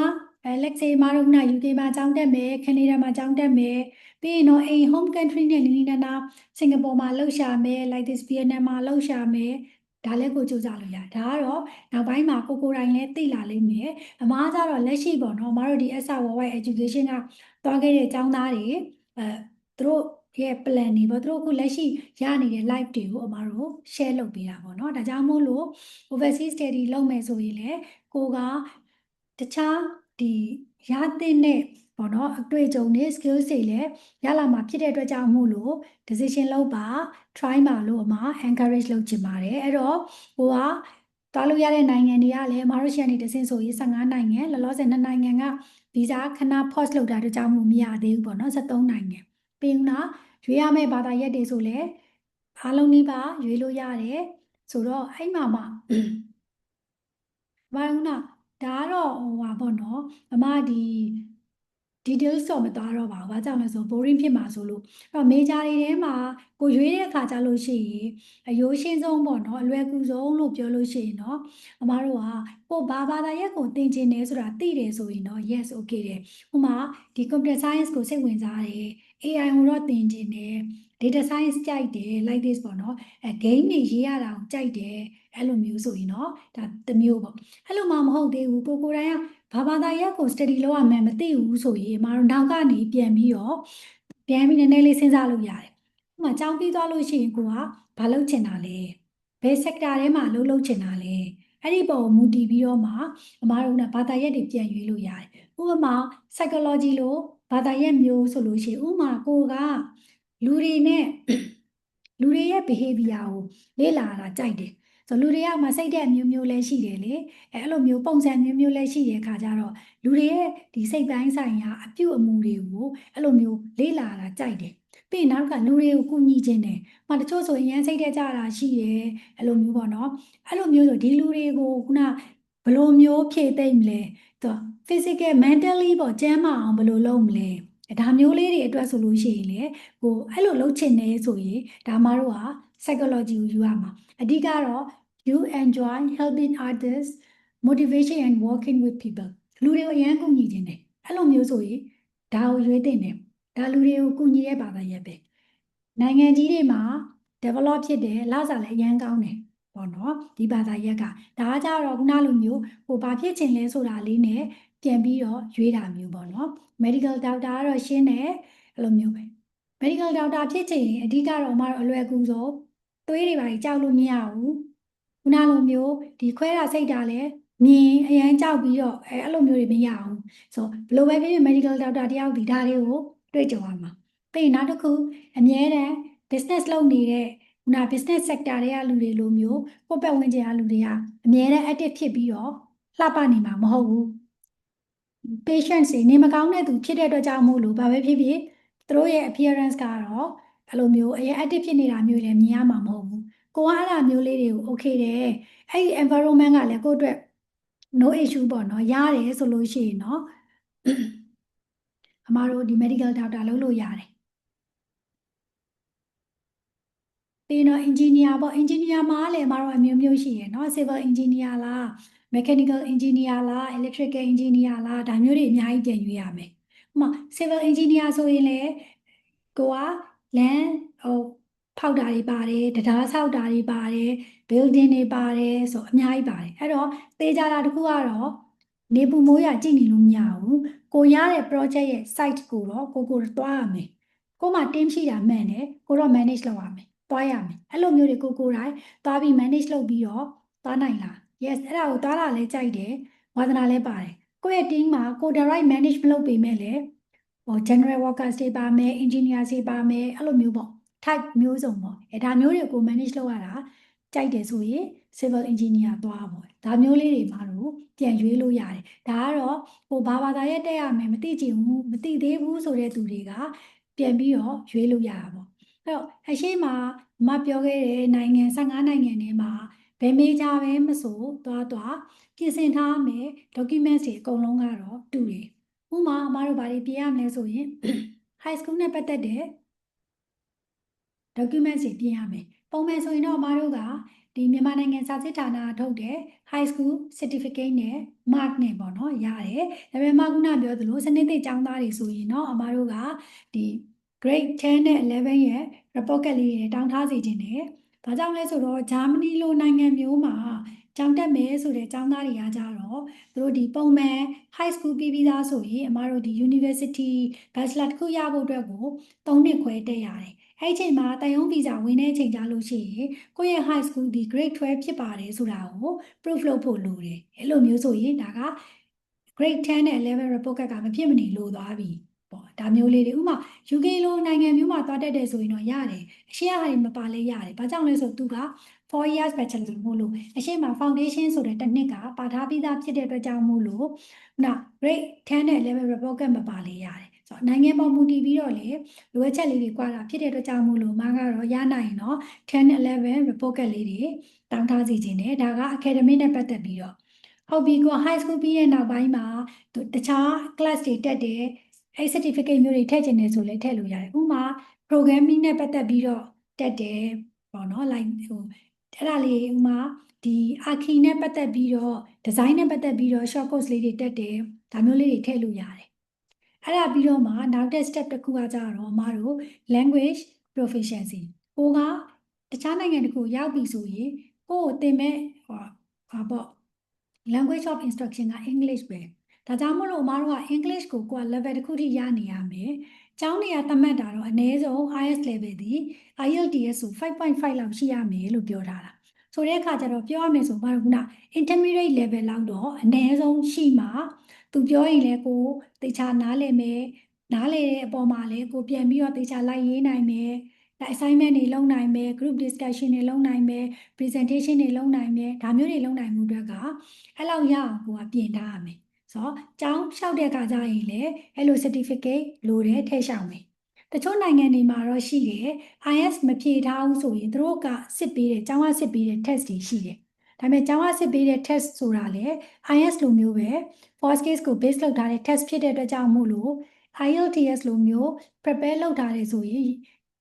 let's say မတို့က UK မှာကျောင်းတက်မယ် Canada မှာကျောင်းတက်မယ်ပြီးရင်တော့အိမ် home country နဲ့နီးနီးနားနားစင်ကာပူမှာလှုပ်ရှားမယ် like this Vietnam မှာလှုပ်ရှားမယ်ဒါလည်းကိုစူးစမ်းလို့ရတယ်ဒါကတော့နောက်ပိုင်းမှာကိုယ်တိုင်လည်းသိလာလိမ့်မယ်အမားကျတော့လက်ရှိပေါ့နော်အမားတို့ဒီ SA Worldwide Education ကသွားခဲ့တဲ့ကျောင်းသားတွေသူတို့ရဲ့ plan တွေပေါ့သူတို့အခုလက်ရှိရနေတဲ့ live တွေကိုအမားတို့ share လုပ်ပေးတာပေါ့နော်ဒါကြောင့်မို့လို့ overseas study လုပ်မယ်ဆိုရင်လည်းကိုကတခြားဒီရတဲ့နဲ့ပေါ့နော်အတွေ့အကြုံတွေ skills တွေလည်းရလာမှာဖြစ်တဲ့အတွက်ကြောင့်မို့လို့ decision လုပ်ပါ try ပါလို့အမ encourage လုပ်ချင်ပါတယ်အဲ့တော့ကိုကသွားလို့ရတဲ့နိုင်ငံတွေကလည်းမတို့ရှန်နေတစင်ဆိုရင်15နိုင်ငံလောလောဆယ်2နိုင်ငံက visa ခဏ pause လုပ်တာတို့ကြောင့်မို့မရသေးဘူးပေါ့နော်73နိုင်ငံပြီးဦးနော်ရွေးရမယ့်ဘာသာရပ်တွေဆိုလည်းအားလုံးနီးပါးရွေးလို့ရတယ်ဆိုတော့အဲ့မှာမှဘာလို့နော်ဒါကတော့ဟိုပါပေါ့နော်အမဒီ details တော့မသွားတော့ပါဘူး။ဘာကြောင့်လဲဆို boring ဖြစ်မှာဆိုလို့အဲ့တော့ major တွေထဲမှာကိုရွေးတဲ့အခါကျလို့ရှိရင်အရိုးရှင်းဆုံးပေါ့နော်အလွယ်ကူဆုံးလို့ပြောလို့ရှိရင်เนาะအမားတို့ကကိုဘာသာရပ်ကိုသင်ကျင်တယ်ဆိုတာသိတယ်ဆိုရင်တော့ yes okay တယ်။ဥပမာဒီ computer science ကိုစိတ်ဝင်စားတယ်။ AI ကိုတော့သင်ကျင်တယ်။ data science ကြိုက်တယ် like this ပေါ့နော်game တွေရေးရတာကိုကြိုက်တယ်အဲ့လိုမျိုးဆိုရင်เนาะဒါတစ်မျိုးပေါ့အဲ့လိုမှမဟုတ်သေးဘူးကိုယ်တိုင်ကဘာသာရပ်ကို study လုပ်ရမယ်မသိဘူးဆိုရင်မတို့နောက်ကနေပြန်ပြီးနည်းနည်းလေးစဉ်းစားလို့ရတယ်ဥပမာကျောင်းပြီးသွားလို့ရှိရင်ကိုကဘာလုပ်ချင်တာလဲဘယ် sector ထဲမှာလုပ်ချင်တာလဲအဲ့ဒီပုံမူတည်ပြီးတော့မှအမားတို့ကဘာသာရပ်တွေပြန်ရွေးလို့ရတယ်ဥပမာ psychology လို့ဘာသာရပ်မျိုးဆိုလို့ရှိရင်ဥပမာကိုကလူတွေရဲ့ behavior ကိုလေ့လာတာကြိုက်တယ်ဆိုလူတွေကမှစိတ်တဲ့အမျိုးမျိုးလည်းရှိတယ်လေအဲ့လိုမျိုးပုံစံမျိုးမျိုးလည်းရှိတဲ့အခါကျတော့လူတွေရဲ့ဒီစိတ်ပိုင်းဆိုင်ရာအပြုအမူတွေကိုအဲ့လိုမျိုးလေ့လာတာကြိုက်တယ်ပြီးရင်နောက်ကလူတွေကိုကူညီခြင်းတယ်မှတချို့ဆိုရင်ရန်စိတ်တဲ့ကြတာရှိတယ်အဲ့လိုမျိုးပေါ့နော်အဲ့လိုမျိုးဆိုဒီလူတွေကိုခုနဘယ်လိုမျိုးဖြည့်သိမ့်မလဲသူ physical mentally ပေါ့ကျန်းမာအောင်ဘယ်လိုလုပ်မလဲ ဒါမျိုးလေးတွေအတွက်ဆိုလို့ရှိရင်လေကိုအဲ့လိုလုပ်ချင်နေဆိုရင်ဒါမှတို့က psychology ကိုယူရမှာအဓိကတော့ you enjoy helping others motivation and working with people လူတွေကိုအရန်ကူညီခြင်းတယ်အဲ့လိုမျိုးဆိုရင်ဒါကိုရွေးတင်တယ်ဒါလူတွေကိုကူညီတဲ့ဘာသာရပ်ပဲနိုင်ငံကြီးတွေမှာ develop ဖြစ်တယ်လစာလည်းအရန်ကောင်းတယ်ပေါ့နော်ဒီဘာသာရပ်ကဒါကကြတော့ခုနလိုမျိုးဟိုဘာဖြစ်ချင်လဲဆိုတာလေးနဲ့ပြန်ပြီးတော့ရွေးတာမျိုးပေါ့နော် medical doctor ကတော့ရှင်းတယ်အဲ့လိုမျိုးပဲ medical doctor ဖြစ်ချင်ရင်အဓိကတော့မတော်အလွယ်ကူဆုံးသွေးတွေပါကြောက်လို့မရဘူးခုနလိုမျိုးဒီခွဲတာစိတ်တာလည်းမြင်အရန်ကြောက်ပြီးတော့အဲ့လိုမျိုးတွေမရအောင်ဆိုဘယ်လိုပဲဖြစ်ဖြစ် medical doctor တယောက်ဒီဒါတွေကိုတွေ့ကြုံရမှာပြီးရင်နောက်တစ်ခုအမြဲတမ်း business လုပ်နေတဲ့ခုန business sector တွေကလူတွေလိုမျိုးကိုယ့်ပတ်ဝန်းကျင်ကလူတွေကအမြဲတမ်း active ဖြစ်ပြီးတော့လှပနေမှာမဟုတ်ဘူး patient တွေနေမကောင်းတဲ့သူဖြစ်တဲ့အတွက်ကြောင့်မို့လို့ဘာပဲဖြစ်ဖြစ်သူတို့ရဲ့ appearance ကတော့အဲ့လိုမျိုးအရင် active ဖြစ်နေတာမျိုးလည်းမြင်ရမှာမဟုတ်ဘူးကိုကအဲ့ဒါမျိုးလေးတွေကို okay တယ်အဲ့ဒီ environment ကလည်းကိုယ့်အတွက် no issue ပေါ့နော်ရတယ်ဆိုလို့ရှိရင်เนาะအမတို့ဒီ medical doctor လုပ်လို့ရတယ်ပြီးတော့ engineer ပေါ့ engineer မှာလည်းအမတို့အမျိုးမျိုးရှိရယ်เนาะ civil engineer လား mechanical engineer လား electrical engineer လားဒါမျိုးတွေအများကြီးပြန်ရွေးရမယ်ဥပမာ civil engineer ဆိုရင်လေကိုကလမ်းဟိုဖောက်တာတွေပါတယ်တရားဆောက်တာတွေပါတယ် building တွေပါတယ်ဆိုအများကြီးပါတယ်အဲ့တော့သေချာတာတစ်ခုကတော့နေပူမိုးရကြည့်နေလို့မရဘူးကိုရတဲ့ project ရဲ့ site ကိုတော့ကိုသွားရမယ်ကိုမှ team ရှိတာမှန်တယ်ကိုတော့ manage လုပ်ရမယ်သွားရမယ်အဲ့လိုမျိုးတွေကိုတိုင်းသွားပြီး manage လုပ်ပြီးတော့သွားနိုင်လား yes အဲ့ဒါကိုသွားလာလဲကြိုက်တယ်ဝါသနာလဲပါတယ်ကိုယ့်ရဲ့ team မှာကို direct manage မလုပ်ပေမဲ့လည်းဟို general workers တွေပါမယ် engineer တွေပါမယ်အဲ့လိုမျိုးပေါ့ type မျိုးစုံပေါ့ဒါမျိုးတွေကို manage လုပ်ရတာကြိုက်တယ်ဆိုရင် civil engineer သွားပေါ့ဒါမျိုးလေးတွေမှာတော့ပြန်ရွေးလို့ရတယ်ဒါကတော့ဟိုဘာသာရပ်တက်ရမယ်မသိချင်ဘူးမသိသေးဘူးဆိုတဲ့သူတွေကပြန်ပြီးတော့ရွေးလို့ရတာပေါ့အဲ့တော့အရှိမပြောခဲ့တဲ့နိုင်ငံ15နိုင်ငံထဲမှာဘယ်မေဂျာပဲမဆိုသွားပြင်ဆင်ထားမယ် documents တွေအကုန်လုံးကတော့တူတယ်ဥပမာအမတို့ဘာတွေပြင်ရမလဲဆိုရင် high school နဲ့ပတ်သက်တဲ့ documents တွေပြင်ရမယ်ပုံမှန်ဆိုရင်တော့အမတို့ကဒီမြန်မာနိုင်ငံစာစစ်ဌာနထုတ်တဲ့ high school certificate နဲ့ mark နဲ့ပေါ့နော်ရတယ်ဒါပေမဲ့ခုနပြောသလိုစနစ်သစ်ကျောင်းသားတွေဆိုရင်တော့အမတို့ကဒီ grade 10နဲ့11ရဲ့ report card လေးတွေတောင်းထားစီခြင်းနဲ့ဘာကြောင့်လဲဆိုတော့ဂျာမနီလိုနိုင်ငံမျိုးမှာကျောင်းတက်မယ်ဆိုတဲ့ကျောင်းသားတွေကကြတော့သူတို့ဒီပုံမှန် high school ပြီးသားဆိုရင်အမတို့ဒီ university bachelor တစ်ခုရဖို့အတွက်ကို3နှစ်ခွဲတက်ရတယ်အဲ့ချိန်မှာတန်ရုံးဗီဇာဝင်တဲ့အချိန်ကြလို့ရှိရင်ကိုယ့်ရဲ့ high school ဒီ grade 12ဖြစ်ပါတယ်ဆိုတာကို proof လုပ်ဖို့လိုတယ်အဲ့လိုမျိုးဆိုရင်ဒါက grade 10နဲ့11 report card ကမဖြစ်မနေလိုသွားပြီပေါ့ဒါမျိုးလေးတွေဥပမာ UK လိုနိုင်ငံမျိုးမှာသွားတက်တယ်ဆိုရင်တော့ရတယ်အရှိရဟာတွေမပါလဲရတယ်ဘာကြောင့်လဲဆိုသူက4 years bachelor မို့လို့အရှိမ foundation ဆိုတဲ့တစ်နှစ်ကပါထားပြီးသားဖြစ်တဲ့အတွက်ကြောင့်မို့လို့နောက် grade 10နဲ့11 report card မပါလဲရတယ်ဆိုတော့နိုင်ငံပေါ်မူတည်ပြီးတော့လေလိုအပ်ချက်လေးတွေကွာတာဖြစ်တဲ့အတွက်ကြောင့်မို့လို့မကတော့ရနိုင်ရင်တော့10 11 report card လေးတွေတောင်းထားစီခြင်းနဲ့ဒါက academic နဲ့ပတ်သက်ပြီးတော့ဟုတ်ပြီကို high school ပြီးတဲ့နောက်ပိုင်းမှာတခြား class တွေတက်တယ်အဲ့ certificate မျိုးတွေထည့်ချင်တယ်ဆိုလည်းထည့်လို့ရတယ်ဥပမာ programming နဲ့ပတ်သက်ပြီးတော့တက်တယ်ပေါ့နော် like ဟိုအဲ့ဒါလေးဥပမာဒီ Archi နဲ့ပတ်သက်ပြီးတော့ design နဲ့ပတ်သက်ပြီးတော့ short course လေးတွေတက်တယ်ဒါမျိုးလေးတွေထည့်လို့ရတယ်အဲ့ဒါပြီးတော့မှနောက်တဲ့ step တစ်ခုကကြတော့အမတို့ language proficiency ကိုကတခြားနိုင်ငံတစ်ခုရောက်ပြီဆိုရင်ကိုယ်သင်မဲ့ဟာပေါ့ language of instruction က English ပဲဒါကြောင့်မို့လို့အမတို့က English ကိုက level တစ်ခုထိရနေရမယ်ကျောင်းတွေကသတ်မှတ်တာတော့အနည်းဆုံး IELTS level ဒီ IELTS ဆို 5.5 လောက်ရှိရမယ်လို့ပြောထားတာဆိုတဲ့အခါကျတော့ပြောရမယ်ဆိုဘာလို့ခုန intermediate level လောက်တော့အနည်းဆုံးရှိမှသူပြောရင်လည်းကိုတေချာနားလည်မယ်နားလည်တဲ့အပေါ်မှာလည်းကိုပြန်ပြီးတော့တေချာလိုက်ရေးနိုင်မယ် assignment တွေလုပ်နိုင်မယ် group discussion တွေလုပ်နိုင်မယ် presentation တွေလုပ်နိုင်မယ်ဒါမျိုးတွေလုပ်နိုင်မှုအတွက်ကအဲ့လောက်ရအောင်ကိုကပြင်ထားရမယ်ဆိုတော့ကျောင်းလျှောက်တဲ့အခါကျရင်လည်းအဲ့လို certificate လိုတယ်ထည့်လျှောက်မယ်တချို့နိုင်ငံတွေမှာတော့ရှိတယ် IELTS မဖြေထားဘူးဆိုရင်သူတို့ကစစ်ပေးတယ်ကျောင်းကစစ်ပေးတဲ့ test တွေရှိတယ်ဒါပေမဲ့ကျောင်းကစစ်ပေးတဲ့ test ဆိုတာလေ IELTS လိုမျိုးပဲ first case ကို base လုပ်ထားတဲ့ test ဖြစ်တဲ့အတွက်ကြောင့်မို့လို့ IELTS လိုမျိုး prepare လုပ်ထားတယ်ဆိုရင်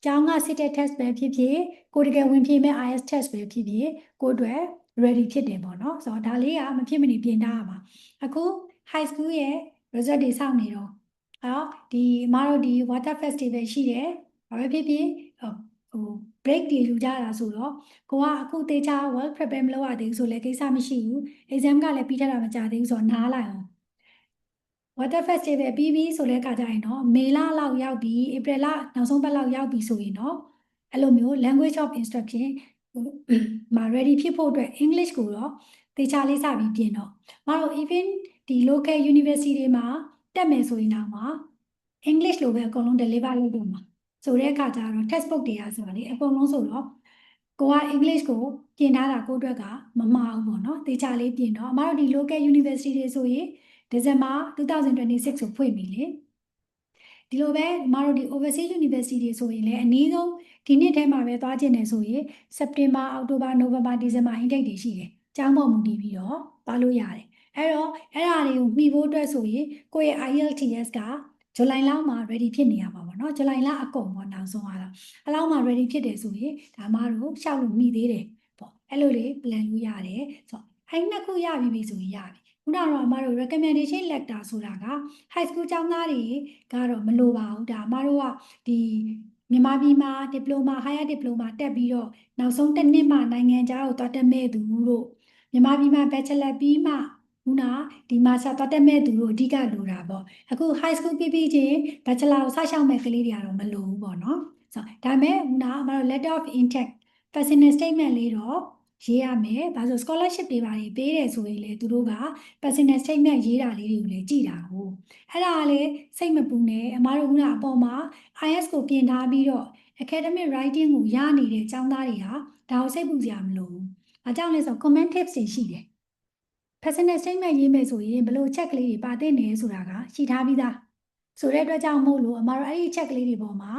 ကျောင်းကစစ်တဲ့ test ပဲဖြစ်ဖြစ်ကိုတကယ်ဝင်ဖြေမဲ့ IELTS test ပဲဖြစ်ဖြစ်ကိုအတွက် ready ဖြစ်တယ်ပေါ့နော်ဆိုတော့ဒါလေးကမဖြစ်မနေပြင်ထားရမှာအခု high school ရဲ့ result တွေစောင့်နေတော့ဒီအမတို့ဒီ water festival ရှိတယ်ဘာပဲဖြစ်ဖြစ်break တွေယူကြတာဆိုတော့ကိုကအခုတေချာ well prepare မလုပ်ရသေးဘူးဆိုလည်းကိစ္စမရှိဘူး exam ကလည်းပြီးထတာမကြသေးဘူးဆိုတော့နားလိုက်အောင် water festival ပြီးပြီဆိုတဲ့အခါကျရင်တော့မေလလောက်ရောက်ပြီဧပြီလနောက်ဆုံးပတ်လောက်ရောက်ပြီဆိုရင်တော့အဲ့လိုမျိုး language of instruction မှာ ready ဖြစ်ဖို့အတွက် English ကိုတော့တေချာလေးစပြီးပြင်တော့မတို့ even ဒီ local university တွေမှာတက်မယ်ဆိုရင်တော့မှာ English လိုပဲအကုန်လုံး deliver လုပ်တော့မှာဆိုတဲ့အခါကျတော့ textbook တွေကဆိုတာလေအကုန်လုံးဆိုတော့ကိုက English ကိုပြင်ထားတာကိုအတွက်ကမမှားဘူးပေါ့နော်တေချာလေးပြင်တော့အမတို့ဒီ local university တွေဆိုရင်December 2026ကိုဖွင့်ပြီလေဒီလိုပဲအမတို့ဒီ overseas university တွေဆိုရင်လည်းအနည်းဆုံးဒီနှစ်ထဲမှာပဲသွားကျင်တယ်ဆိုရင် September October November December intake တွေရှိတယ်ကျောင်းပေါ်မူတည်ပြီးတော့သွားလို့ရတယ်အဲ့တော့အဲ့ဒါတွေကိုမှီဖို့အတွက်ဆိုရင်ကိုယ့်ရဲ့ IELTS ကဇူလိုင်လမှာ ready ဖြစ်နေရမှာပေါ့နော်ဇူလိုင်လအကုန်ပေါ့နောက်ဆုံးကတော့အဲ့လောက်မှာ ready ဖြစ်တယ်ဆိုရင်ဒါမှတို့ရှောက်လို့မှီသေးတယ်ပေါ့အဲ့လိုလေး plan လို့ရတယ်ဆိုတော့အဲ့နှစ်ခုရပြီဆိုရင်ရပြီခုနကတော့အမတို့ recommendation letter ဆိုတာက high school ကျောင်းသားတွေကတော့မလိုပါဘူးဒါအမတို့ကဒီမြန်မာပြည်မှာ diploma higher diploma တက်ပြီးတော့နောက်ဆုံးတစ်နှစ်မှနိုင်ငံခြားကိုသွားတက်မဲ့သူတို့မြန်မာပြည်မှာ bachelor ပြီးမှခုနဒီမှာဆက်သွားတက်မဲ့သူတို့အဓိကလိုတာပေါ့အခု high school ပြီးချင်း bachelor ကိုစရှောက်မဲ့ကလေးတွေကတော့မလိုဘူးပေါ့နော်ဆိုတော့ဒါမဲ့ခုနအမတို့ letter of intent personal statement လေးတော့ရေးရမယ်။ဒါဆို scholarship တွေပါပေးတယ်ဆိုရင်လေသူတို့က personal statement ရေးတာလေးတွေကိုလည်းကြည့်တာကိုအဲ့ဒါကလည်းစိတ်မပူနဲ့အမတို့ကအပေါ်မှာ IS ကိုပြင်ထားပြီးတော့ academic writing ကိုရနေတဲ့ကျောင်းသားတွေဟာဒါကိုစိတ်ပူစရာမလိုဘူး။အကြောင်းလဲဆို comment tips တွေရှိတယ်။ personal statement ရေးမယ်ဆိုရင်ဘယ်လို check ကလေးတွေပါသင့်တယ်ဆိုတာကရှိထားပြီးသား။ဆိုတဲ့အတွက်ကြောင့်မို့လို့အမတို့အဲ့ဒီ check ကလေးတွေပေါ်မှာ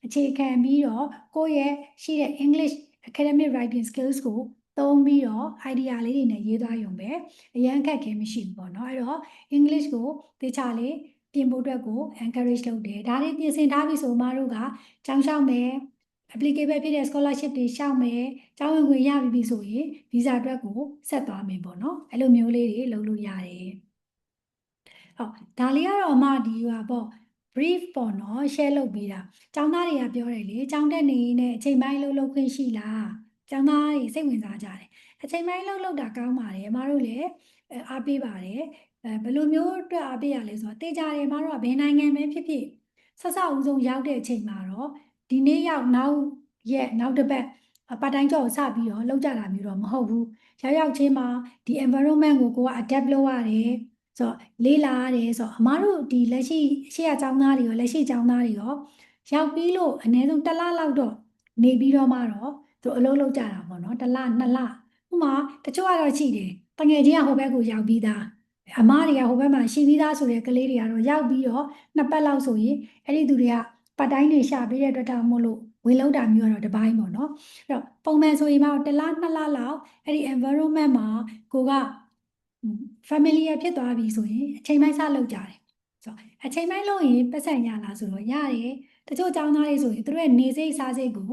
အခြေခံပြီးတော့ကိုယ့်ရဲ့ရှိတဲ့ English academic writing skills ကိုသုံးပြီးတော့ idea လေးတွေနဲ့ရေးသွားရုံပဲအရန်ခက်ခဲမရှိဘူးပေါ့နော်အဲ့တော့ English ကိုတေချာလေးပြင်ဖို့အတွက်ကို encourage လုပ်တယ်ဒါတွေပြင်ဆင်ထားပြီဆိုမှတို့ကကျောင်းလျှောက်မယ် applicable ဖြစ်တဲ့ scholarship တွေလျှောက်မယ်ကျောင်းဝင်ခွင့်ရပြီဆိုရင် visa အတွက်ကိုဆက်သွားမယ်ပေါ့နော်အဲ့လိုမျိုးလေးတွေလုပ်လို့ရတယ်ဟုတ်ဒါလေးကတော့အမဒီဟာပေါ့ brief ပေါ့နော် share လုပ်ပေးတာကျောင်းသားတွေကပြောတယ်လေကျောင်းတက်နေနဲ့အချိန်ပိုင်းလုပ်ခွင့်ရှိလားကျောင်းသားတွေစိတ်ဝင်စားကြတယ်အချိန်ပိုင်းလုပ်တာကောင်းပါတယ်အမတို့လည်းအားပေးပါတယ်ဘယ်လိုမျိုးအတွက်အားပေးရလဲဆိုတော့တေချာတယ်အမတို့ကဘယ်နိုင်ငံပဲဖြစ်ဖြစ်ဆက်စဦးဆုံးရောက်တဲ့အချိန်မှာတော့ဒီနေ့ရောက်နောက်ရက်နောက်တစ်ပတ်part time job ကိုစပြီးတော့လုပ်ကြတာမျိုးတော့မဟုတ်ဘူးရောက်ချင်းမှာဒီ environment ကိုက adapt လုပ်ရတယ်ဆိုတော့လေးလာရတယ်ဆိုတော့အမားတို့ဒီလက်ရှိရှေ့ကကျောင်းသားတွေရောလက်ရှိကျောင်းသားတွေရောရောက်ပြီးလို့အနည်းဆုံးတစ်လလောက်တော့နေပြီးတော့မှတော့သူအလုပ်လုပ်ကြတာပေါ့နော်တစ်လနှစ်လဥမာတချို့ကတော့ရှိတယ်တငယ်ချင်းကဟိုဘက်ကိုရောက်ပြီးသားအမားတွေကဟိုဘက်မှာရှိပြီးသားဆိုတဲ့ကလေးတွေကတော့ရောက်ပြီးတော့နှစ်ပတ်လောက်ဆိုရင်အဲ့ဒီသူတွေကပတ်တိုင်းတွေရှာပေးတဲ့အတွက်တောင်မို့လို့ဝင်လောက်တာမျိုးကတော့တပိုင်းပေါ့နော်အဲ့တော့ပုံမှန်ဆိုရင်တော့တစ်လနှစ်လလောက်အဲ့ဒီ environment မှာကိုကfamiliar ဖြစ်သွားပြီဆိုရင်အချိန်ပိုင်းစလုပ်ကြတယ်ဆိုတော့အချိန်ပိုင်းလုပ်ရင်ပတ်စံရလားဆိုတော့ရတယ်တချို့ကျောင်းသားတွေဆိုရင်သူတို့ရဲ့နေစိတ်စားစိတ်ကို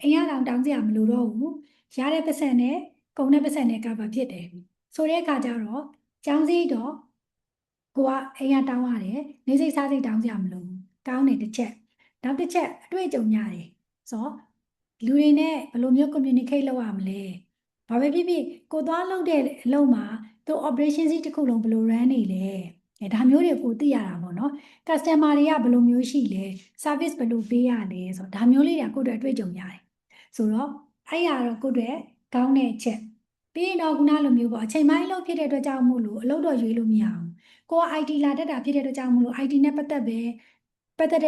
အိမ်ရတောင်တောင်းစရာမလိုတော့ဘူးရတဲ့ပတ်စံနဲ့ကုန်တဲ့ပတ်စံနဲ့ကပါဖြစ်တယ်ဆိုတဲ့အခါကျတော့ကျောင်းစည်းတော့ကိုကအိမ်ရတောင်းရတယ်နေစိတ်စားစိတ်တောင်းစရာမလိုဘူးကောင်းတယ်တစ်ချက်နောက်တစ်ချက်အတွေ့အကြုံရတယ်ဆိုတော့လူတွေနဲ့ဘယ်လိုမျိုး communicate လုပ်ရမလဲဘာပဲဖြစ်ဖြစ်ကိုသွားလုပ်တဲ့အလုပ်မှာသူ operation စီးတစ်ခုလုံးဘယ်လို run နေလဲဒါမျိုးတွေကိုသိရတာပေါ့နော် customer တွေကဘယ်လိုမျိုးရှိလဲ service ဘယ်လိုပေးရလဲဆိုတော့ဒါမျိုးလေးတွေကကိုယ့်အတွက်အတွေ့အကြုံရတယ်ဆိုတော့အဲ့ရတော့ကိုယ့်အတွက်ကောင်းတဲ့ချက်ပြီးရင်တော့ခုနလိုမျိုးပေါ့အချိန်ပိုင်းလုပ်ဖြစ်တဲ့အတွက်ကြောင့်မို့လို့အလုပ်တော့ရွေးလို့မရဘူးကိုက IT လာတက်တာဖြစ်တဲ့အတွက်ကြောင့်မို့လို့ IT နဲ့ပတ်သက်တဲ့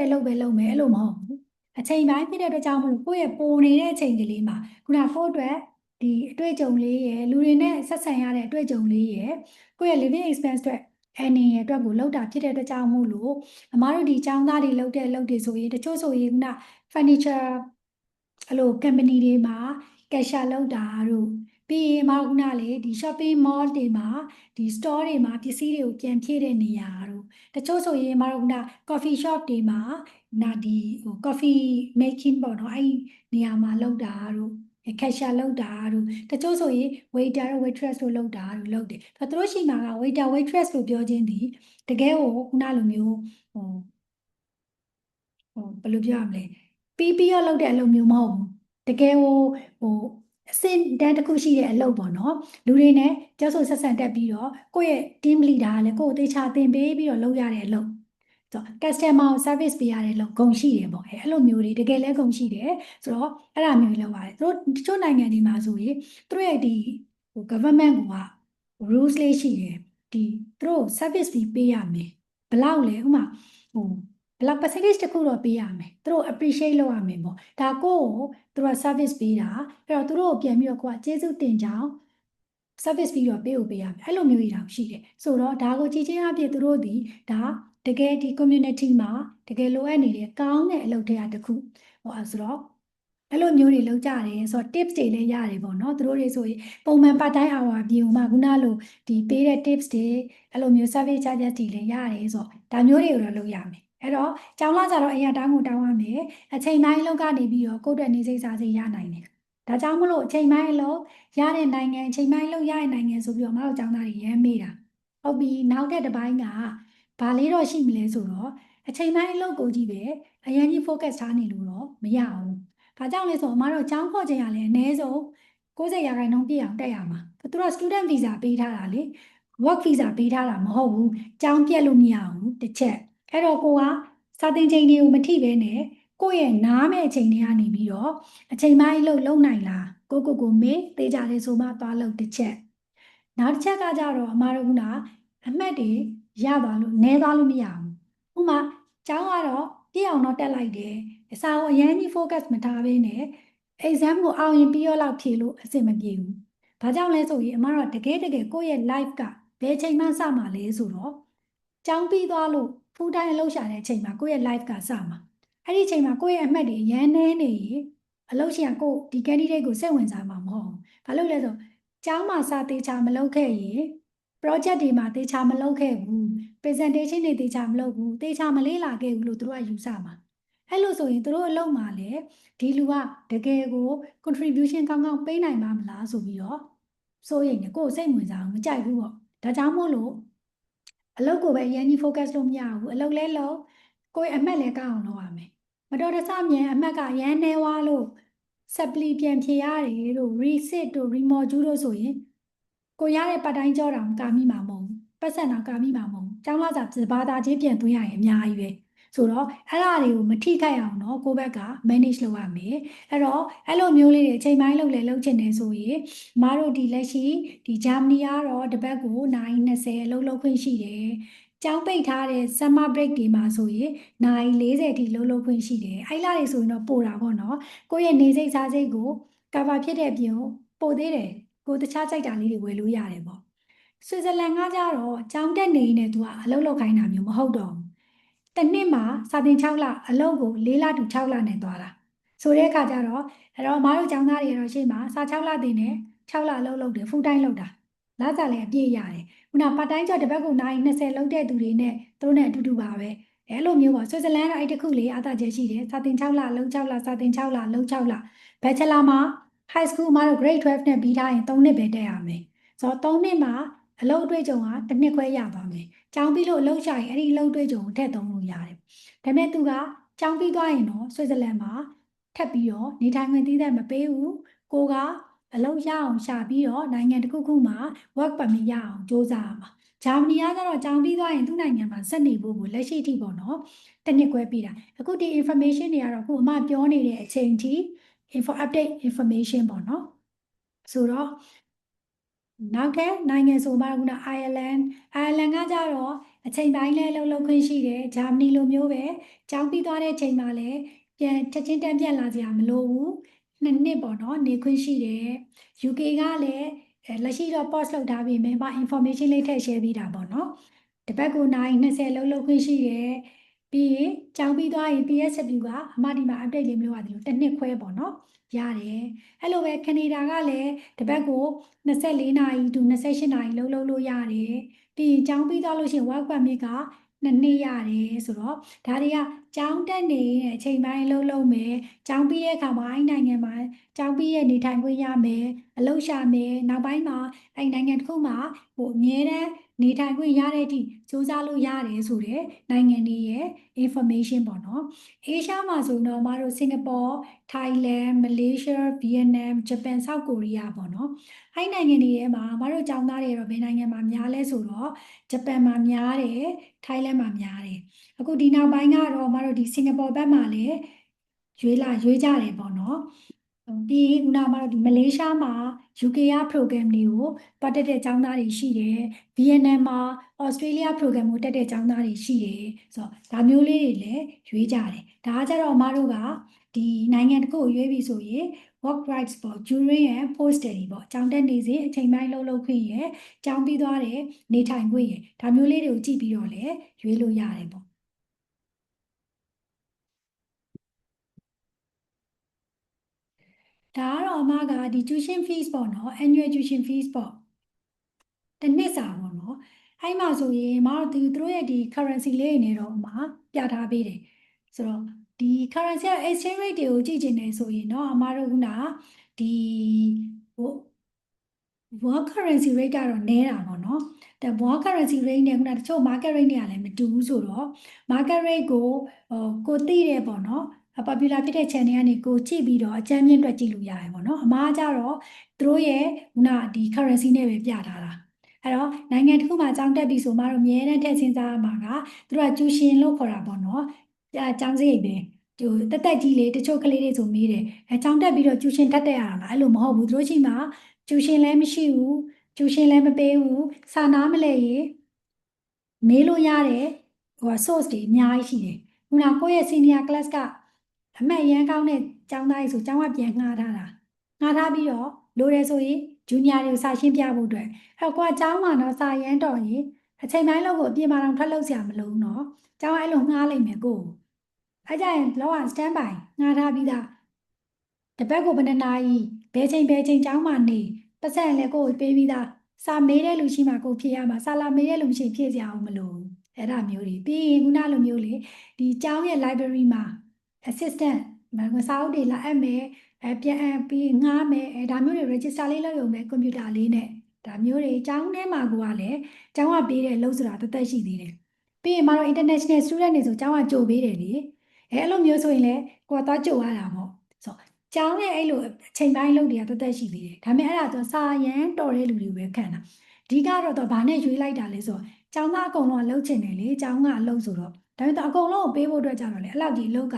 အလုပ်ပဲလုပ်မယ်အဲ့လိုမဟုတ်ဘူးအချိန်ပိုင်းဖြစ်တဲ့အတွက်ကြောင့်မို့လို့ကိုယ့်ရဲ့ပိုနေတဲ့အချိန်ကလေးမှာခုနကိုယ့်အတွက်ဒီအတွေ့အကြုံလေးရယ်လူတွေနဲ့ဆက်ဆံရတဲ့အတွေ့အကြုံလေးရယ်ကိုယ့်ရဲ့ living expense အတွက်အနေရဲ့အတွက်ကိုလောက်တာဖြစ်တဲ့အတွက်ကြောင့်မို့လို့အမားတို့ဒီចောင်းသားတွေလောက်တဲ့အလုပ်တွေဆိုရင်တချို့ဆိုရင်က furniture အဲ့လို company တွေမှာ cashier လောက်တာတို့ပြီးရင်အမားတို့ကလေဒီ shopping mall တွေမှာဒီ store တွေမှာပစ္စည်းတွေကိုပြန်ဖြည့်တဲ့နေရာတို့ တချို့ဆိုရင်မတို့က coffee shop တွေမှာဒီcoffee making ပေါ့နော်အဲ့နေရာမှာလောက်တာတို့cashier လောက်တာတို့တချို့ဆိုရင် waiter တို့ waitress တို့လောက်တာတို့လုပ်တယ်သူတို့ရှိမှာက waiter waitress လို့ပြောချင်းဒီတကယ်ကိုခုနလိုမျိုးဘယ်လိုပြောရမလဲပြီးတော့လုပ်တဲ့အလုပ်မျိုးမဟုတ်ဘူးတကယ်ကိုအဆင့်တန်းတစ်ခုရှိတဲ့အလုပ်ပေါ့နော်လူတွေနဲ့ကြောက်ဆိုဆက်ဆံတက်ပြီးတော့ကိုယ့်ရဲ့ team leader ကလည်းကိုယ်သေချာသင်ပေးပြီးတော့လုပ်ရတဲ့အလုပ်ဆိုတော့ customer ကို service ပေးရတဲ့လုပ်ဂုဏ်ရှိတယ်ပေါ့အဲ့လိုမျိုးတွေတကယ်လည်းဂုဏ်ရှိတယ်ဆိုတော့အဲ့ဒါမျိုးလုပ်ရတယ်သူတို့တချို့နိုင်ငံတွေမှာဆိုရင်သူတို့ရဲ့ဒီgovernment က rules လေးရှိတယ်ဒီသူတို့ service ပြီးပေးရမယ်ဘယ်လောက်လဲဥပမာဘယ်လောက် percentage တခုတော့ပေးရမယ်သူတို့ appreciate လုပ်ရမယ်ပေါ့ဒါကိုသူတို့ service ပေးတာအဲ့တော့သူတို့ကိုပြန်ပြီးတော့ကိုကကျေးဇူးတင်ကြောင်း service ပြီးတော့ပေးရမယ်အဲ့လိုမျိုးကြီးတောင်ရှိတယ်ဆိုတော့ဒါကိုကြည်ချင်းအဖြစ်သူတို့ဒီဒါတကယ်ဒီ community မှာတကယ်လိုအပ်နေတဲ့ကောင်းတဲ့အလုပ်တွေကတခုဟောဆိုတော့အဲ့လိုမျိုးတွေလုပ်ကြတယ်ဆိုတော့ tips တွေလည်းရတယ်ပေါ့နော်သူတို့တွေဆိုရင်ပုံမှန် part time hour ပြင်ဥမှာခုနလိုဒီပေးတဲ့ tips တွေအဲ့လိုမျိုး service charges တွေလည်းရတယ်ဆိုတော့ဒါမျိုးတွေကိုတော့လုပ်ရမယ်အဲ့တော့ကျောင်းလာကြတော့အရင်တောင်းကိုတောင်းရမယ်အချိန်တိုင်းလောက်ကနေပြီးတော့ကိုယ့်အတွက်နေစိတ်စားစိတ်ရနိုင်တယ်ဒါကြောင့်မလို့အချိန်ပိုင်းအလုပ်ရတဲ့နိုင်ငံအချိန်ပိုင်းလုပ်ရတဲ့နိုင်ငံဆိုပြီးတော့မတို့ကျောင်းသားတွေရမ်းမေးတာဟုတ်ပြီနောက်တဲ့တစ်ပိုင်းကဘာလေးတော့ရှိမလဲဆိုတော့အချိန်ပိုင်းအလုပ်ကိုကြည့်ပဲအရင်ကြီး focus ထားနေလို့တော့မရဘူးဘာကြောင့်လဲဆိုတော့မတို့ကျောင်းခေါ်ချိန်ကလည်းအနည်းဆုံး90%ပြည့်အောင်တက်ရမှာသူတို့ student visa ပေးထားတာလေ work visa ပေးထားတာမဟုတ်ဘူးကျောင်းပြတ်လို့မရဘူးတစ်ချက်အဲ့တော့ကိုကစာသင်ချိန်တွေကိုမထိပဲနဲ့ကိုယ့်ရဲ့နားမဲ့အချိန်တွေကနေပြီးတော့အချိန်ပိုင်းလုံနိုင်လားကိုမေးသေးကြတယ်ဆိုမှသွားလို့တစ်ချက်နောက်တစ်ချက်ကကြတော့အမတို့ကအမှတ်တွေရသွားလို့နဲသွားလို့မရဘူးဥပမာကျောင်းကတော့ပြည့်အောင်တော့တက်လိုက်တယ်အစာကိုအရင်ကြီး focus မထားဘဲနဲ့ exam ကိုအောင်ရင်ပြီးရောလောက်ဖြေလို့အဆင်မပြေဘူးဘာကြောင့်လဲဆိုရင်အမတို့တကယ်ကိုယ့်ရဲ့ life ကဘယ်ချိန်မှစမှာလဲဆိုတော့ကျောင်းပြီးသွားလို့ full time အလုပ်ရှာတဲ့အချိန်မှာကိုယ့်ရဲ့ life ကစမှာအဲ့ဒီအချိန်မှာကိုယ့်ရဲ့အမှတ်တွေရန်နေနေရင်အလုပ်ရှင်ကကိုဒီ candidate ကိုစိတ်ဝင်စားမှာမဟုတ်ဘူးဘာလို့လဲဆိုကျောင်းမှာစာသေးချာမလုပ်ခဲ့ရင် project တွေမှာသေချာမလုပ်ခဲ့ဘူး presentation တွေသေချာမလုပ်ဘူးသေချာမလေ့လာခဲ့ဘူးလို့သူတို့ကယူဆမှာအဲ့လိုဆိုရင်သူတို့အလုပ်မှာလည်းဒီလူကတကယ်ကို contribution ကောင်းကောင်းပေးနိုင်မှာမလားဆိုပြီးတော့စိုးရိမ်နေကိုယ်စိတ်ဝင်စားအောင်မကြိုက်ဘူးပေါ့ဒါကြောင့်မို့လို့အလုပ်ကိုပဲအရင်ကြီး focus လုပ်မရဘူးအလုပ်လဲလုပ်ကိုယ်အမှတ်လည်းကောင်းအောင်လုပ်ရမယ်မတော်တဆမြန်အမှတ်ကရန်နေွားလို့ supply ပြန်ဖြေရတယ်တို့ resit တို့ remodule တို့ဆိုရင်ကိုရတဲ့ပတ်တိုင်းကြောတောင်ကာမိမှာမဟုတ်ဘူးပတ်စံတောင်ကာမိမှာမဟုတ်ဘူးကျောင်းလာစာဘာသာချင်းပြန်သွင်းရရင်အများကြီးပဲဆိုတော့အဲ့ဒါတွေကိုမထိခိုက်အောင်တော့ကိုယ့်ဘက်က manage လုပ်ရမယ်အဲ့တော့အဲ့လိုမျိုးလေးတွေအချိန်ပိုင်းလုပ်ချင်တယ်ဆိုရင်မတို့ဒီလက်ရှိဒီဂျာမနီကတော့တစ်ပတ်ကိုနိုင်20အလုပ်လုပ်ခွင့်ရှိတယ်ကျောင်းပိတ်ထားတဲ့ summer break တွေမှာဆိုရင်နိုင်40ထိလုပ်ခွင့်ရှိတယ်အဲ့လာတွေဆိုရင်တော့ပို့တာပေါ့နော်ကိုယ့်ရဲ့နေစိတ်စားစိတ်ကို cover ဖြစ်တဲ့ပြင်ပို့သေးတယ်ကိုတခြားကြိုက်တာလေးတွေဝယ်လို့ရတယ်ပေါ့ဆွစ်ဇာလန်ကကြတော့ကျောင်းတက်နေနေသူကအလုပ်လုပ်ခိုင်းတာမျိုးမဟုတ်တော့ဘူးတစ်နှစ်မှာစာသင်6လအလုပ်ကို4လတူ6လနဲ့သွားတာဆိုတဲ့အခါကျတော့အဲ့တော့မတို့ကျောင်းသားတွေကတော့ရှေ့မှာစာ6လတင်နေ6လအလုပ်လုပ်တယ် full time လုပ်တာလစာလည်းအပြည့်ရတယ်ခုန part time job တစ်ပတ်ကိုနိုင်20လုပ်တဲ့သူတွေနဲ့သူတို့နဲ့အတူတူပါပဲအဲ့လိုမျိုးပေါ့ဆွစ်ဇာလန်ကအဲ့တခုလေးအားသာချက်ရှိတယ်စာသင်6လအလုပ်6လစာသင်6လအလုပ်6လ bachelor မှာ high school မှာတော့ grade 12နဲ့ပြီးထားရင်3နှစ်ပဲတက်ရမယ်ဆိုတော့3နှစ်မှာအလုပ်အတွေ့အကြုံကတစ်နှစ်ခွဲရသွားမယ်ကျောင်းပြီးလို့အလုပ်ရှာရင်အဲ့ဒီအလုပ်အတွေ့အကြုံကိုထည့်သုံးလို့ရတယ်ဒါပေမဲ့သူကကျောင်းပြီးသွားရင်တော့ဆွစ်ဇာလန်မှာထပ်ပြီးတော့နေထိုင်ခွင့်သီးသန့်မပေးဘူးကိုကအလုပ်ရအောင်ရှာပြီးတော့နိုင်ငံတစ်ခုခုမှာ work permit ရအောင်စ조사ရမှာဂျာမနီကကျတော့ကျောင်းပြီးသွားရင်သူ့နိုင်ငံမှာဆက်နေဖို့ကိုလက်ရှိထိပေါ့နော်တစ်နှစ်ခွဲပြီးတာအခုဒီ information တွေကတော့အခုအမပြောနေတဲ့အချိန်ထိ update information ပေါ့နော်ဆိုတော့နောက်ထပ်နိုင်ငံဆိုမှခုနအိုင်ယာလန်ကကြတော့အချိန်ပိုင်းလဲလုပ်ခွင့်ရှိတယ်ဂျာမနီလိုမျိုးပဲကျောင်းပြီးသွားတဲ့ချိန်မှာလည်းပြန်ချက်ချင်းတန်းပြန်လာစရာမလိုဘူး2နှစ်ပေါ့နော်နေခွင့်ရှိတယ် UK ကလည်းလက်ရှိတော့ post လုပ်ထားပြီမယ်ပါ information လေးထည့် share ပေးတာပေါ့နော်တစ်ပတ်ကိုနိုင်20လုပ်ခွင့်ရှိတယ်ပြီးရင်ကျောင်းပြီးသွားရင် PSW ကအမဒီမှာ update လေးမလုပ်ရသေးဘူးတစ်နှစ်ခွဲပေါ့နော်ရတယ်အဲ့လိုပဲကနေဒါကလည်းတစ်ပတ်ကို24နာရီတူ28နာရီလုပ်လို့ရတယ်ပြီးရင်ကျောင်းပြီးသွားလို့ရှိရင် work permit က 2 နှစ်ရတယ်ဆိုတော့ဒါတွေကကျောင်းတက်နေတဲ့အချိန်ပိုင်းလုံးမယ်ကျောင်းပြီးတဲ့အခါမှာအဲ့နိုင်ငံမှာကျောင်းပြီးရဲ့နေထိုင်ခွင့်ရမယ်အလုပ်ရှာမယ်နောက်ပိုင်းမှာအဲ့နိုင်ငံတစ်ခုမှာဟိုအမြဲတမ်းနေထိုင်ခွင့်ရတဲ့အထိစူးစမ်းလို့ရတယ်ဆိုတဲ့နိုင်ငံတွေရဲ့ information ပေါ့နော်အေးရှားမှာဆိုတော့မတို့စင်ကာပူထိုင်းလန်မလေးရှားဗီယက်နမ်ဂျပန်ဆောက်ကိုရီးယားပေါ့နော်အဲ့နိုင်ငံတွေထဲမှာမတို့ကျောင်းသားတွေတော့ဘယ်နိုင်ငံမှာများလဲဆိုတော့ဂျပန်မှာများတယ်ထိုင်းလန်မှာများတယ်အခုဒီနောက်ပိုင်းကတော့မတို့ဒီစင်ကာပူဘက်မှာလည်းရွေးကြတယ်ပေါ့နော်ဒီခုနမှာဒီမလေးရှားမှာ UK က program တွေကိုပတ်တက်တဲ့ကျောင်းသားတွေရှိတယ်ဗီယက်နမ်မှာ Australia program ကိုတက်တဲ့ကျောင်းသားတွေရှိတယ်ဆိုတော့ဒါမျိုးလေးတွေလည်းရွေးကြတယ်ဒါကကြတော့မတို့ကဒီနိုင်ငံတစ်ခုကိုရွေးပြီဆိုရင် work rights ပေါ့ during and post study ပေါ့ကျောင်းတက်နေစဉ်အချိန်ပိုင်းလုပ်ခွင့်ရယ်ကျောင်းပြီးသွားတယ်နေထိုင်ခွင့်ရယ်ဒါမျိုးလေးတွေကိုကြည့်ပြီးတော့လည်းရွေးလို့ရတယ်ပေါ့ဒါကတော့အမကဒီ tuition fees ပေါ့နော် annual tuition fees ပေါ့တစ်နှစ်စာပေါ့နော်အဲ့မှာဆိုရင်မတို့သူတို့ရဲ့ဒီ currency လေးတွေနဲ့တော့အမပြထားပေးတယ်ဆိုတော့ဒီ currency exchange rate တွေကိုကြည့်ချင်တယ်ဆိုရင်တော့အမတို့ကဒီဟို world currency rate ကတော့နည်းတာပေါ့နော်แต่ world currency rate နဲ့တချို့ market rate တွေကလည်းမတူဘူးဆိုတော့ market rate ကိုသိတယ်ပေါ့နော် popular ဖြစ်တဲ့ channel ကနေကိုကြည့်ပြီးတော့အကြမ်းမြင့်တွက်ကြည့်လို့ရတယ်ပေါ့နော်အမားကြတော့သူတို့ရဲ့ဒီ currency နဲ့ပဲပြထားတာအဲ့တော့နိုင်ငံတစ်ခုမှာကြောင်းတက်ပြီဆိုမှတော့အများနဲ့ထည့်စဉ်းစားရမှာကသူတို့ကကျူရှင်လို့ခေါ်တာပေါ့နော်ကျောင်းစရိတ်ပဲတက်ကြီးလေတချို့ကလေးတွေဆိုမေးတယ်ကျောင်းတက်ပြီးတော့ကျူရှင်တက်ရတာလားအဲ့လိုမဟုတ်ဘူးသူတို့ရှိမှာကျူရှင်လည်းမရှိဘူးကျူရှင်လည်းမပေးဘူးစာနာမလဲရေမေးလို့ရတယ်source တွေအများကြီးရှိတယ်ခုနကိုယ့်ရဲ့ senior class ကအမှတ်ရန်ကောင်းတဲ့ကျောင်းသားကြီးဆိုကျောင်းကပြန်ငှားထားတာငှားထားပြီးတော့လိုတယ်ဆိုရင် junior တွေကိုစာရှင်းပြဖို့အတွက်အဲ့တော့ကိုကကျောင်းမှာတော့စာရန်တော်ရင်အချိန်တိုင်းလောက်ကိုအပြင်မှာတော့ထွက်လို့ဆရာမလိုဘူးနော်ကျောင်းကအဲ့လိုငှားလိုက်မယ်ကိုအဲ့ကြရင်လောက stand by ငှားထားပြီးသားတပတ်ကိုဘယ်နှစ်နာရီဘယ်ချိန်ကျောင်းမှာနေပတ်စံလည်းကိုယ်ပေးပြီးသားစာမေးတဲ့လူရှိမှကိုဖြေရမှာစာလာမေးတဲ့လူမရှိဖြေစရာအောင်မလိုဘူးအဲ့ဒါမျိုးတွေပြီးရင်ခုနလိုမျိုးလေဒီကျောင်းရဲ့ library မှာ assistant စာအုပ်တွေလာအပ်မယ်ပြန်ပြီးငှားမယ်ဒါမျိုးတွေ register လေးလုပ်ရုံပဲကွန်ပျူတာလေးနဲ့ဒါမျိုးတွေကျောင်းထဲမှာကိုကလည်းကျောင်းကပေးတဲ့လို့ဆိုတာတသက်ရှိသေးတယ်ပြီးရင်မတို့ international student တွေဆိုကျောင်းကကြိုပေးတယ်လေအဲ့လိုမျိုးဆိုရင်လည်းကိုကသွားကြိုရတာပေါ့ဆိုကျောင်းရဲ့အဲ့လိုအချိန်ပိုင်းလုပ်တွေကတသက်ရှိသေးတယ်ဒါပေမဲ့အဲ့ဒါတော့စာရန်တော်တဲ့လူတွေပဲခံတာအဓိကတော့တော့ဘာနဲ့ရွေးလိုက်တာလဲဆိုတော့ကျောင်းသားအကုန်လုံးကလှုပ်ချင်တယ်လေကျောင်းကအလုပ်ဆိုတော့ဒါပေမဲ့အကုန်လုံးကိုပေးဖို့အတွက်ကြတော့လေအဲ့လောက်ဒီအလုပ်က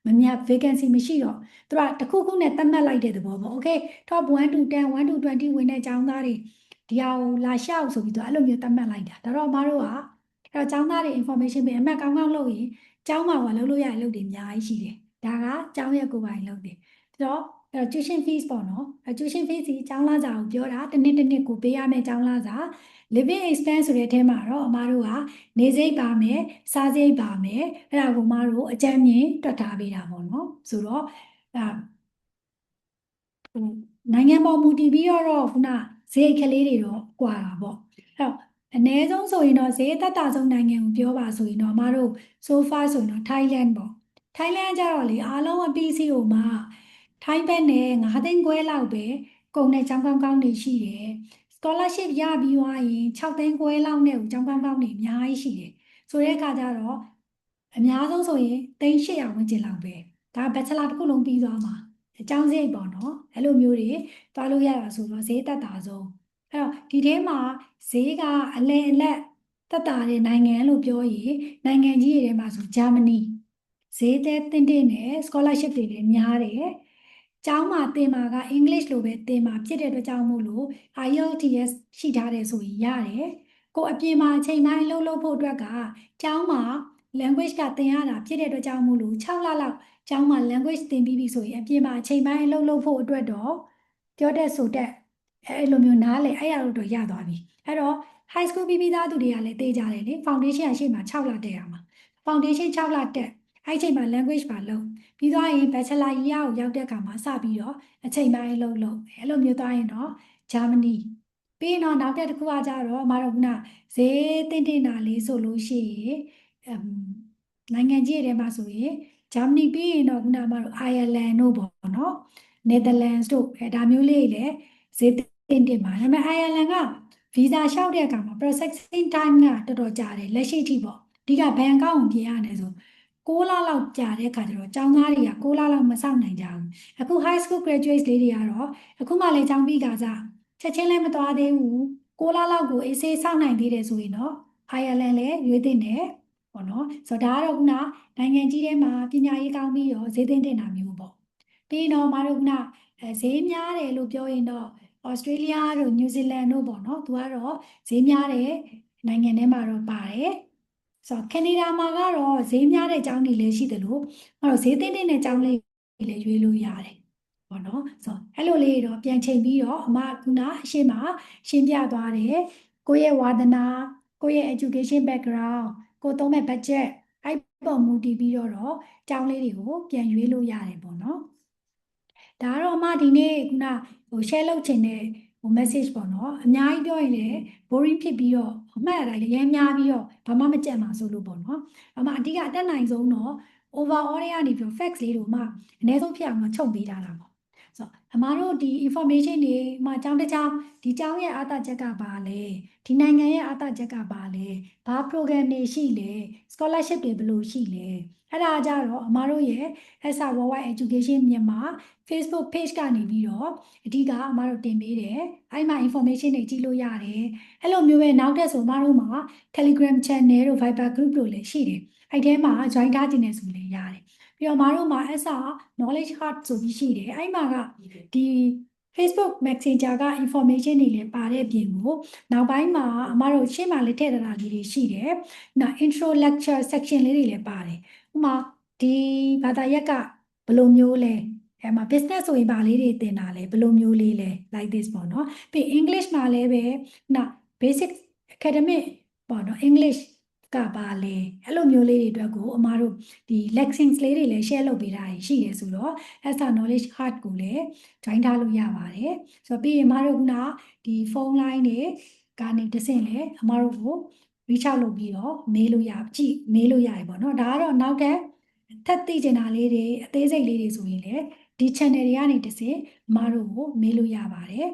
မမြတ် vacancy မရှိတော့သူကတစ်ခုခုနဲ့သတ်မှတ်လိုက်တဲ့သဘောပေါ့ okay top 1 to 10 1 to 20ဝင်တဲ့ကျောင်းသားတွေဒီဟာကိုလာရှောက်ဆိုပြီးတော့အဲ့လိုမျိုးသတ်မှတ်လိုက်တာဒါတော့အမတို့ကအဲ့တော့ကျောင်းသားတွေ information ပေးအမှတ်ကောင်းကောင်းလုပ်ရင်ကျောင်းမှာကလုပ်လို့ရတဲ့လုပ်တွေအများကြီးရှိတယ်ဒါကကျောင်းရဲ့ကိုယ်ပိုင်လုပ်တယ်ဆိုတော့အဲ့တော့ tuition fees ပေါ့နော်tuition fees ကြီးကျောင်းလာစာကိုပြောတာတစ်နှစ်ကိုပေးရမယ့်ကျောင်းလာစာ living expense ဆိုတဲ့အထဲမှာတော့အမတို့ကနေစိတ်ပါမယ်စားစိတ်ပါမယ်အဲ့ဒါကိုအမတို့အကြမ်းမြင်တွက်ထားပေးတာပေါ့နော်ဆိုတော့နိုင်ငံပေါ်မူတည်ပြီးတော့ခုနဈေးကလေးတွေတော့ကွာတာပေါ့အဲ့တော့အနည်းဆုံးဆိုရင်တော့ဈေးသက်သာဆုံးနိုင်ငံကိုပြောပါဆိုရင်တော့အမတို့ so far ဆိုရင်တော့ Thailand ပေါ့ Thailand ကျတော့လေအားလုံးအပြီးစီးကိုမှထိုင်းဘက်နဲ့9 သိန်းခွဲလောက်ပဲကုန်တဲ့ကျောင်းကောင်းကောင်းတွေရှိတယ် scholarship ရပြီးသွားရင်6 သိန်းခွဲလောက်နဲ့ကျောင်းကောင်းကောင်းတွေအများကြီးရှိတယ်ဆိုတဲ့အခါကျတော့အများဆုံးဆိုရင်300ဝန်းကျင်လောက်ပဲဒါ bachelor တစ်ခုလုံးပြီးသွားမှာအကြောင်းစရိတ်ပေါ့နော်အဲ့လိုမျိုးတွေသွားလို့ရတာဆိုတော့ဈေးသက်သာဆုံးအဲ့တော့ဒီထဲမှာဈေးကအလဲအလက်သက်သာတဲ့နိုင်ငံလို့ပြောရင်နိုင်ငံကြီးတွေထဲမှာဆိုဂျာမနီဈေးသက်တင့်နဲ့ scholarship တွေလည်းများတယ်ကျောင်းမှာသင်မှာကအင်္ဂလိပ်လိုပဲသင်မှာဖြစ်တဲ့အတွက်ကြောင့်မို့လို့ IELTS ရှိထားတယ်ဆိုရင်ရတယ်ကိုအပြင်မှာအချိန်တိုင်းလှုပ်ဖို့အတွက်ကကျောင်းမှာ language ကသင်ရတာဖြစ်တဲ့အတွက်ကြောင့်မို့လို့6 လလောက်ကျောင်းမှာ language သင်ပြီးပြီဆိုရင်အပြင်မှာအချိန်ပိုင်းလှုပ်ဖို့အတွက်တော့ပြောတတ်ဆိုတတ်အဲ့လိုမျိုးနားလေအဲ့ရတော့ရသွားပြီအဲ့တော့ high school ပြီးသားသူတွေကလည်းသိကြတယ်လေ foundation အရှိမှ6 လတက်ရမှာ foundation 6 လတက်အဲ့ချိန်မှာ language ပါလုပ်ပြီးသွားရင် bachelor year ကိုရောက်တဲ့အခါမှာစပြီးတော့အချိန်ပိုင်းလှုပ်အဲ့လိုမျိုးသွားရင်တော့ဂျာမနီပြီးရင်တော့နောက်တစ်ခုကကြတော့မတော်ကဈေးတင့်တာလေးဆိုလို့ရှိရင် နိုင်ငံကြီးတွေထဲမှာဆိုရင်ဂျာမနီပြီးရင်တော့ခုနကမှတော့အိုင်ယာလန်တို့ပေါ့နော်နယ်သာလန်တို့ဒါမျိုးလေးတွေလည်းဈေးတင်တင်ပါဒါပေမဲ့အိုင်ယာလန်ကဗီဇာလျှောက်တဲ့အခါမှာ processing time ကတော်တော်ကြာတယ်လက်ရှိထိပေါ့ဒီကဘဏ်အကောင့်ကိုပြင်ရတယ်ဆို6လလောက်ကြာတဲ့အခါကျတော့ကျောင်းသားတွေက6လလောက်မစောင့်နိုင်ကြဘူးအခု high school graduates လေးတွေကတော့အခုမှလည်းကျောင်းပြီးကစားချက်ချင်းလည်းမသွားသေးဘူး6လလောက်ကိုအေးဆေးစောင့်နိုင်သေးတယ်ဆိုရင်တော့အိုင်ယာလန်လည်းရွေးသင့်တယ်ပေါ့နော်ဆိုတော့ဒါကတော့ခုနနိုင်ငံကြီးထဲမှာပညာရေးကောင်းပြီးတော့ဈေးသင့်တင်တာမျိုးပေါ့ပြီးတော့မတို့ခုနဈေးများတယ်လို့ပြောရင်တော့ဩစတြေးလျတို့နယူးဇီလန်တို့ပေါ့နော်သူကတော့ဈေးများတယ်နိုင်ငံထဲမှာတော့ပါတယ်ဆိုတော့ကနေဒါမှာကတော့ဈေးများတဲ့ကျောင်းတွေလည်းရှိတယ်လို့မတို့ဈေးသင့်တဲ့ကျောင်းလေးတွေလည်းရွေးလို့ရတယ်ပေါ့နော်ဆိုတော့အဲ့လိုလေးတော့ပြန်ချိန်ပြီးတော့အမခုနအရှိမရှင်းပြသွားတယ်ကိုယ့်ရဲ့ဝါသနာကိုယ့်ရဲ့ education background ကိုသုံးမဲ့ budget အဲ့ပေါ်မူတည်ပြီးတော့ကျောင်းလေးတွေကိုပြန်ရွေးလို့ရတယ်ပေါ့နော်ဒါကတော့အမဒီနေ့ခုနshare လုပ်ချင်တဲ့message ပေါ့နော်အများကြီးပြောရင်လည်း boring ဖြစ်ပြီးတော့အမှတ်အတိုင်းလည်းရမ်းများပြီးတော့ဘာမှမကြက်မှာဆိုလို့ပေါ့နော်အမအဓိကအတက်နိုင်ဆုံးတော့ overall တွေကနေပြီး facts လေးတို့မှအနည်းဆုံးဖြစ်အောင်တော့ချုပ်ပေးထားတာပေါ့ဆိုတော့အမတို့ဒီ information တွေမှာကျောင်းတစ်ကျောင်းဒီကျောင်းရဲ့အားသာချက်ကပါလဲဒီနိုင်ငံရဲ့အားသာချက်ကပါလဲဘာ program တွေရှိလဲ scholarship တွေဘယ်လိုရှိလဲအဲ့ဒါကြတော့အမတို့ရဲ့ SA Worldwide Education မြန်မာ Facebook page ကနေပြီးတော့အဓိကအမတို့တင်ပေးတယ်အဲ့မှာ information တွေကြည့်လို့ရတယ်အဲ့လိုမျိုးပဲနောက်ထပ်ဆိုအမတို့မှာ Telegram channel တို့ Viber group တို့လည်းရှိတယ်အဲ့ထဲမှာ join ထားခြင်းနဲ့ဆိုလည်းရတယ်ပြီးတော့အမတို့မှာ SA Knowledge Hub ဆိုပြီးရှိတယ်အဲ့မှာကဒီ Facebook Messenger က information တွေလည်းပါတဲ့ပြင်ကိုနောက်ပိုင်းမှာအမတို့ရှေ့မှာလည်းထည့်ထားတာလေးတွေရှိတယ်နောက် intro lecture section လေးတွေလည်းပါတယ်ဥပမာဒီဘာသာရပ်ကဘယ်လိုမျိုးလဲအဲ့မှာ business ဆိုရင်ဗာလေးတွေသင်တာလဲဘယ်လိုမျိုးလေးလဲ like this ပေါ့နော်ပြီး English မှာလည်းပဲနောက် basic academic ပေါ့နော် English ကပါလဲအဲ့လိုမျိုးလေးတွေအတွက်ကိုအမတို့ဒီ lessons လေးတွေလည်း share လုပ်ပေးတာရှိတယ်ဆိုတော့ SA Knowledge Heart ကိုလည်း join ထားလို့ရပါတယ်ဆိုတော့ပြီးရင်အမတို့ကဒီဖုန်းလိုင်းတွေကနေတဆင့်လဲအမတို့ကို reach out လုပ်ပြီးတော့မေးလို့ရကြည့်မေးလို့ရတယ်ပေါ့နော်ဒါကတော့နောက်ထပ်ထပ်သိချင်တာလေးတွေအသေးစိတ်လေးတွေဆိုရင်လည်းဒီ channel တွေကနေတဆင့်အမတို့ကိုမေးလို့ရပါတယ်